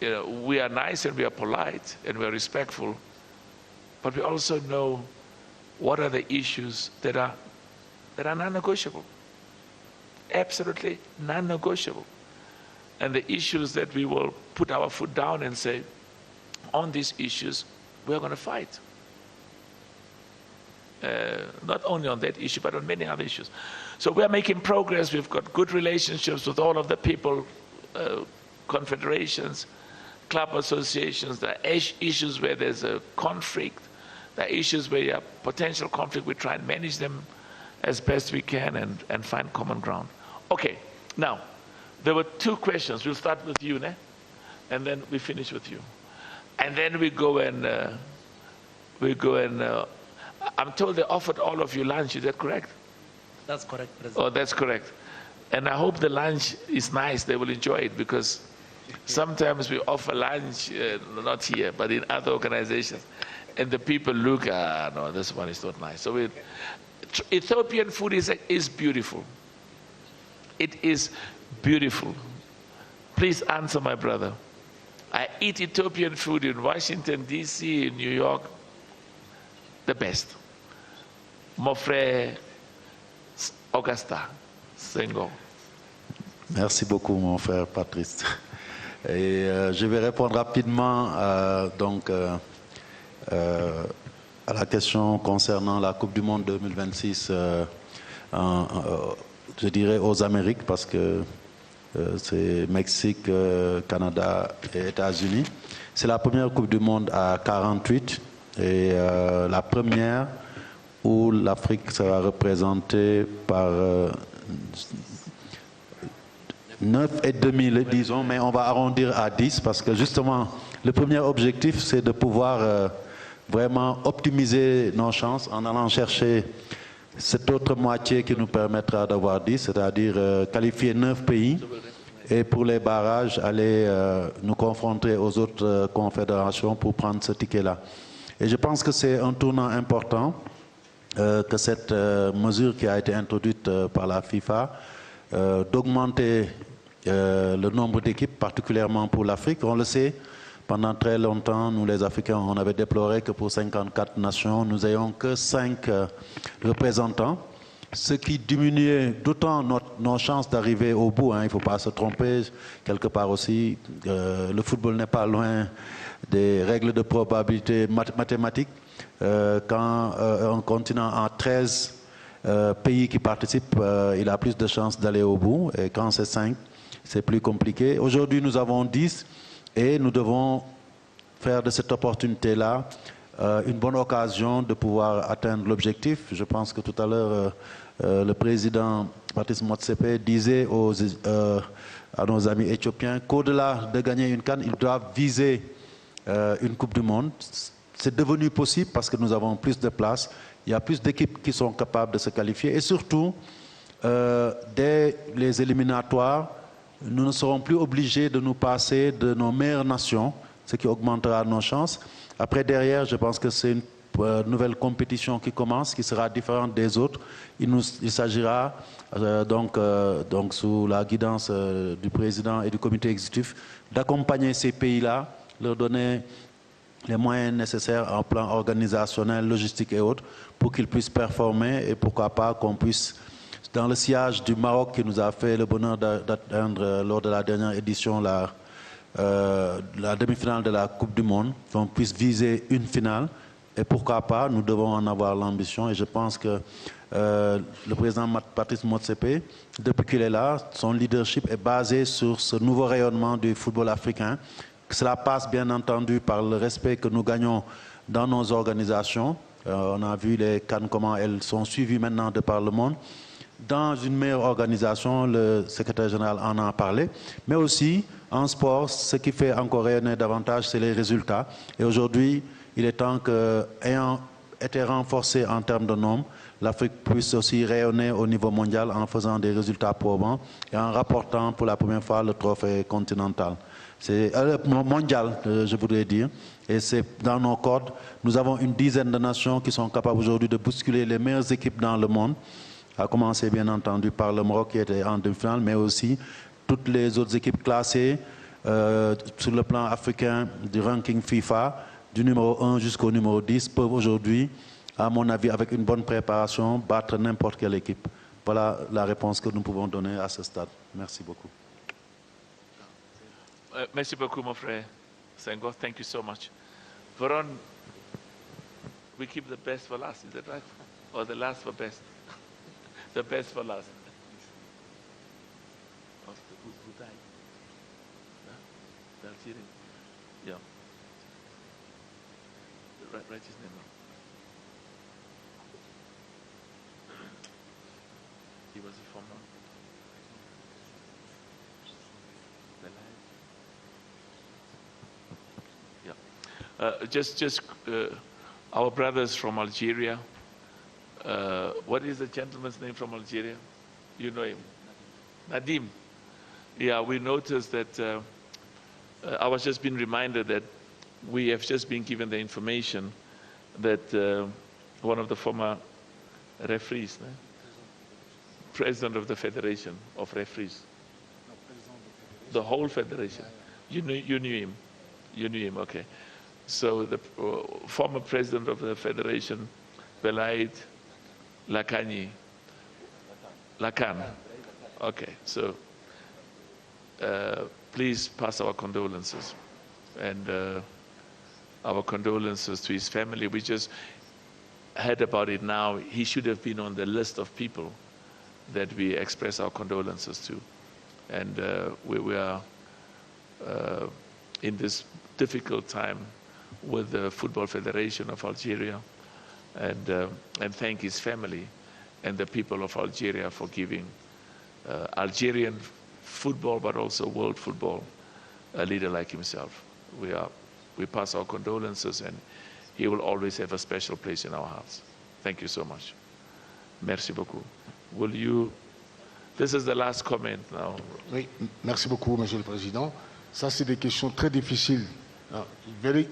you know, we are nice and we are polite and we are respectful, but we also know what are the issues that are non-negotiable. Absolutely non-negotiable. And the issues that we will put our foot down and say, on these issues, we're going to fight. Not only on that issue, but on many other issues. So we're making progress. We've got good relationships with all of the people, confederations, club associations. There are issues where there's a conflict. There are issues where you have potential conflict. We try and manage them as best we can and find common ground. Okay, now, there were two questions. We'll start with you, and then we finish with you. And then we go and, I'm told they offered all of you lunch, is that correct?
That's correct, President.
Oh, that's correct. And I hope the lunch is nice, they will enjoy it, because sometimes we offer lunch, not here, but in other organizations, and the people look, no, this one is not nice. So Ethiopian food is beautiful. It is beautiful. Please answer my brother. I eat Ethiopian food in Washington, D.C., in New York, the best. Mon frère Augusta Senghor.
Merci beaucoup, mon frère Patrice. Et je vais répondre rapidement à la question concernant la Coupe du Monde 2026, je dirais aux Amériques, parce que c'est Mexique, Canada et États-Unis. C'est la première Coupe du Monde à 48 et la première où l'Afrique sera représentée par 9,5, disons, mais on va arrondir à 10 parce que justement, le premier objectif, c'est de pouvoir vraiment optimiser nos chances en allant chercher cette autre moitié qui nous permettra d'avoir 10, c'est-à-dire qualifier 9 pays et pour les barrages, aller nous confronter aux autres confédérations pour prendre ce ticket-là. Et je pense que c'est un tournant important que cette mesure qui a été introduite par la FIFA d'augmenter le nombre d'équipes, particulièrement pour l'Afrique. On le sait, pendant très longtemps, nous les Africains, on avait déploré que pour 54 nations, nous n'ayons que 5 représentants, ce qui diminuait d'autant nos chances d'arriver au bout. Il ne faut pas se tromper, quelque part aussi, le football n'est pas loin des règles de probabilité mathématiques. Quand un continent a 13 pays qui participent, il a plus de chances d'aller au bout, et quand c'est 5, c'est plus compliqué. Aujourd'hui, nous avons 10 et nous devons faire de cette opportunité-là une bonne occasion de pouvoir atteindre l'objectif. Je pense que tout à l'heure, le président Patrice Motsepe disait à nos amis éthiopiens qu'au-delà de gagner une CAN, ils doivent viser une Coupe du Monde. C'est devenu possible parce que nous avons plus de places, il y a plus d'équipes qui sont capables de se qualifier et surtout, dès les éliminatoires, nous ne serons plus obligés de nous passer de nos meilleures nations, ce qui augmentera nos chances. Après, derrière, je pense que c'est une nouvelle compétition qui commence, qui sera différente des autres. Il s'agira donc sous la guidance du président et du comité exécutif d'accompagner ces pays-là, leur donner les moyens nécessaires en plan organisationnel, logistique et autres, pour qu'ils puissent performer et pourquoi pas qu'on puisse, dans le sillage du Maroc qui nous a fait le bonheur d'atteindre lors de la dernière édition la demi-finale de la Coupe du Monde, qu'on puisse viser une finale et pourquoi pas, nous devons en avoir l'ambition et je pense que le président Patrice Motsepe, depuis qu'il est là, son leadership est basé sur ce nouveau rayonnement du football africain. Cela passe bien entendu par le respect que nous gagnons dans nos organisations. On a vu les CAN, comment elles sont suivies maintenant de par le monde. Dans une meilleure organisation, le secrétaire général en a parlé, mais aussi en sport, ce qui fait encore rayonner davantage, c'est les résultats. Et aujourd'hui, il est temps que, ayant été renforcé en termes de nombre, l'Afrique puisse aussi rayonner au niveau mondial en faisant des résultats probants et en rapportant pour la première fois le trophée continental. C'est mondial, je voudrais dire, et c'est dans nos cordes. Nous avons une dizaine de nations qui sont capables aujourd'hui de bousculer les meilleures équipes dans le monde, à commencer bien entendu par le Maroc qui était en demi-finale, mais aussi toutes les autres équipes classées sur le plan africain du ranking FIFA, du numéro 1 jusqu'au numéro 10, peuvent aujourd'hui, à mon avis, avec une bonne préparation, battre n'importe quelle équipe. Voilà la réponse que nous pouvons donner à ce stade. Merci beaucoup.
Merci beaucoup, mon frère Senghor. Thank you so much. Veron, we keep the best for last, is that right? Or the last for best? The best for last. Who died? Dalchiri? Yeah. Write his name down. He was a former. Our brothers from Algeria. What is the gentleman's name from Algeria? You know him? Nadim. Yeah, we noticed that I was just being reminded that we have just been given the information that one of the former referees, president of the Federation of Referees, the whole federation, you knew him? You knew him, okay. So the former president of the Federation, Belaid Lakan, okay, so please pass our condolences and our condolences to his family. We just heard about it now. He should have been on the list of people that we express our condolences to. And we are in this difficult time with the Football Federation of Algeria and thank his family and the people of Algeria for giving Algerian football, but also world football, a leader like himself. We pass our condolences, and he will always have a special place in our hearts. Thank you so much. Merci beaucoup. Will you... This is the last comment now.
Oui, merci beaucoup, Monsieur le Président. Ça, c'est des questions très difficiles. This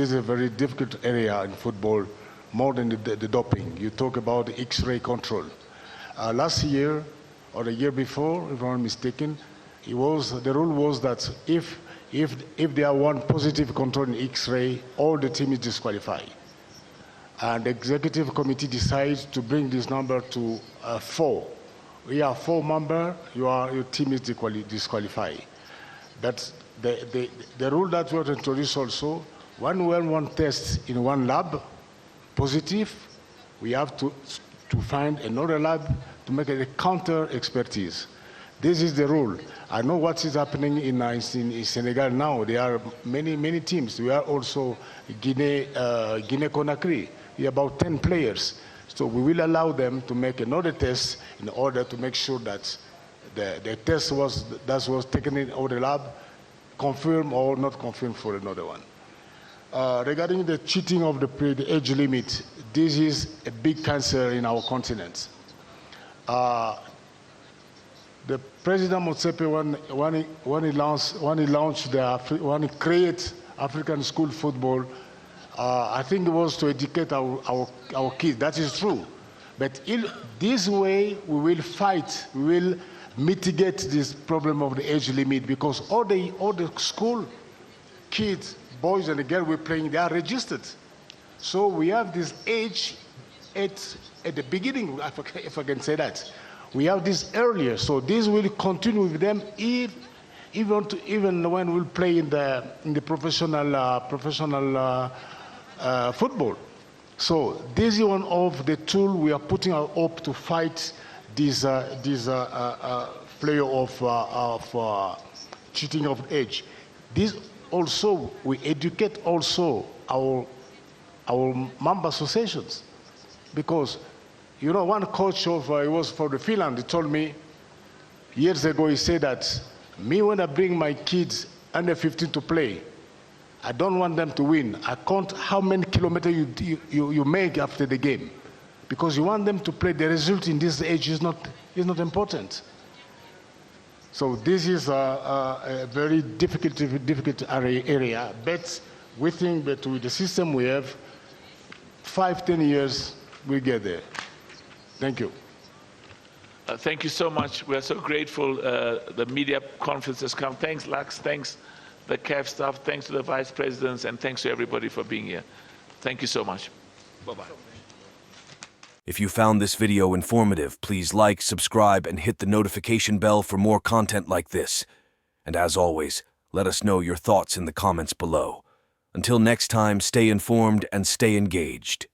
is a very difficult area in football, more than the doping. You talk about the X-ray control. Last year, or the year before, if I'm not mistaken, the rule was that if there are one positive control in X-ray, all the team is disqualified. And the executive committee decides to bring this number to 4. We are 4 members, your team is disqualified. But the rule that was introduced also, when one test in one lab positive, we have to find another lab to make a counter expertise. This is the rule. I know what is happening in Senegal now. There are many teams. We are also Guinea-Conakry. We are about 10 players. So we will allow them to make another test in order to make sure that the test that was taken in the lab confirmed or not confirmed for another one. Regarding the cheating of the age limit, this is a big cancer in our continent. The President Motsepe, when he created African school football, I think it was to educate our kids. That is true. But this way, we will fight. We will mitigate this problem of the age limit, because all the school kids, boys and girls we're playing, they are registered. So we have this age at the beginning, if I can say that. We have this earlier, so this will continue with them even when we'll play in the professional football. So this is one of the tools we are putting our hope to fight this player of cheating of age. This also, we educate also our member associations, because you know, one coach of he was for the Finland. He told me years ago. He said that when I bring my kids under 15 to play, I don't want them to win. I count how many kilometers you make after the game, because you want them to play. The result in this age is not important. So this is a very difficult area. But we think that with the system we have, 5-10 years we get there. Thank you.
Thank you so much. We are so grateful the media conference has come. Thanks, Lux. Thanks, the CAF staff. Thanks to the vice presidents, and thanks to everybody for being here. Thank you so much. Bye-bye.
If you found this video informative, please like, subscribe, and hit the notification bell for more content like this. And as always, let us know your thoughts in the comments below. Until next time, stay informed and stay engaged.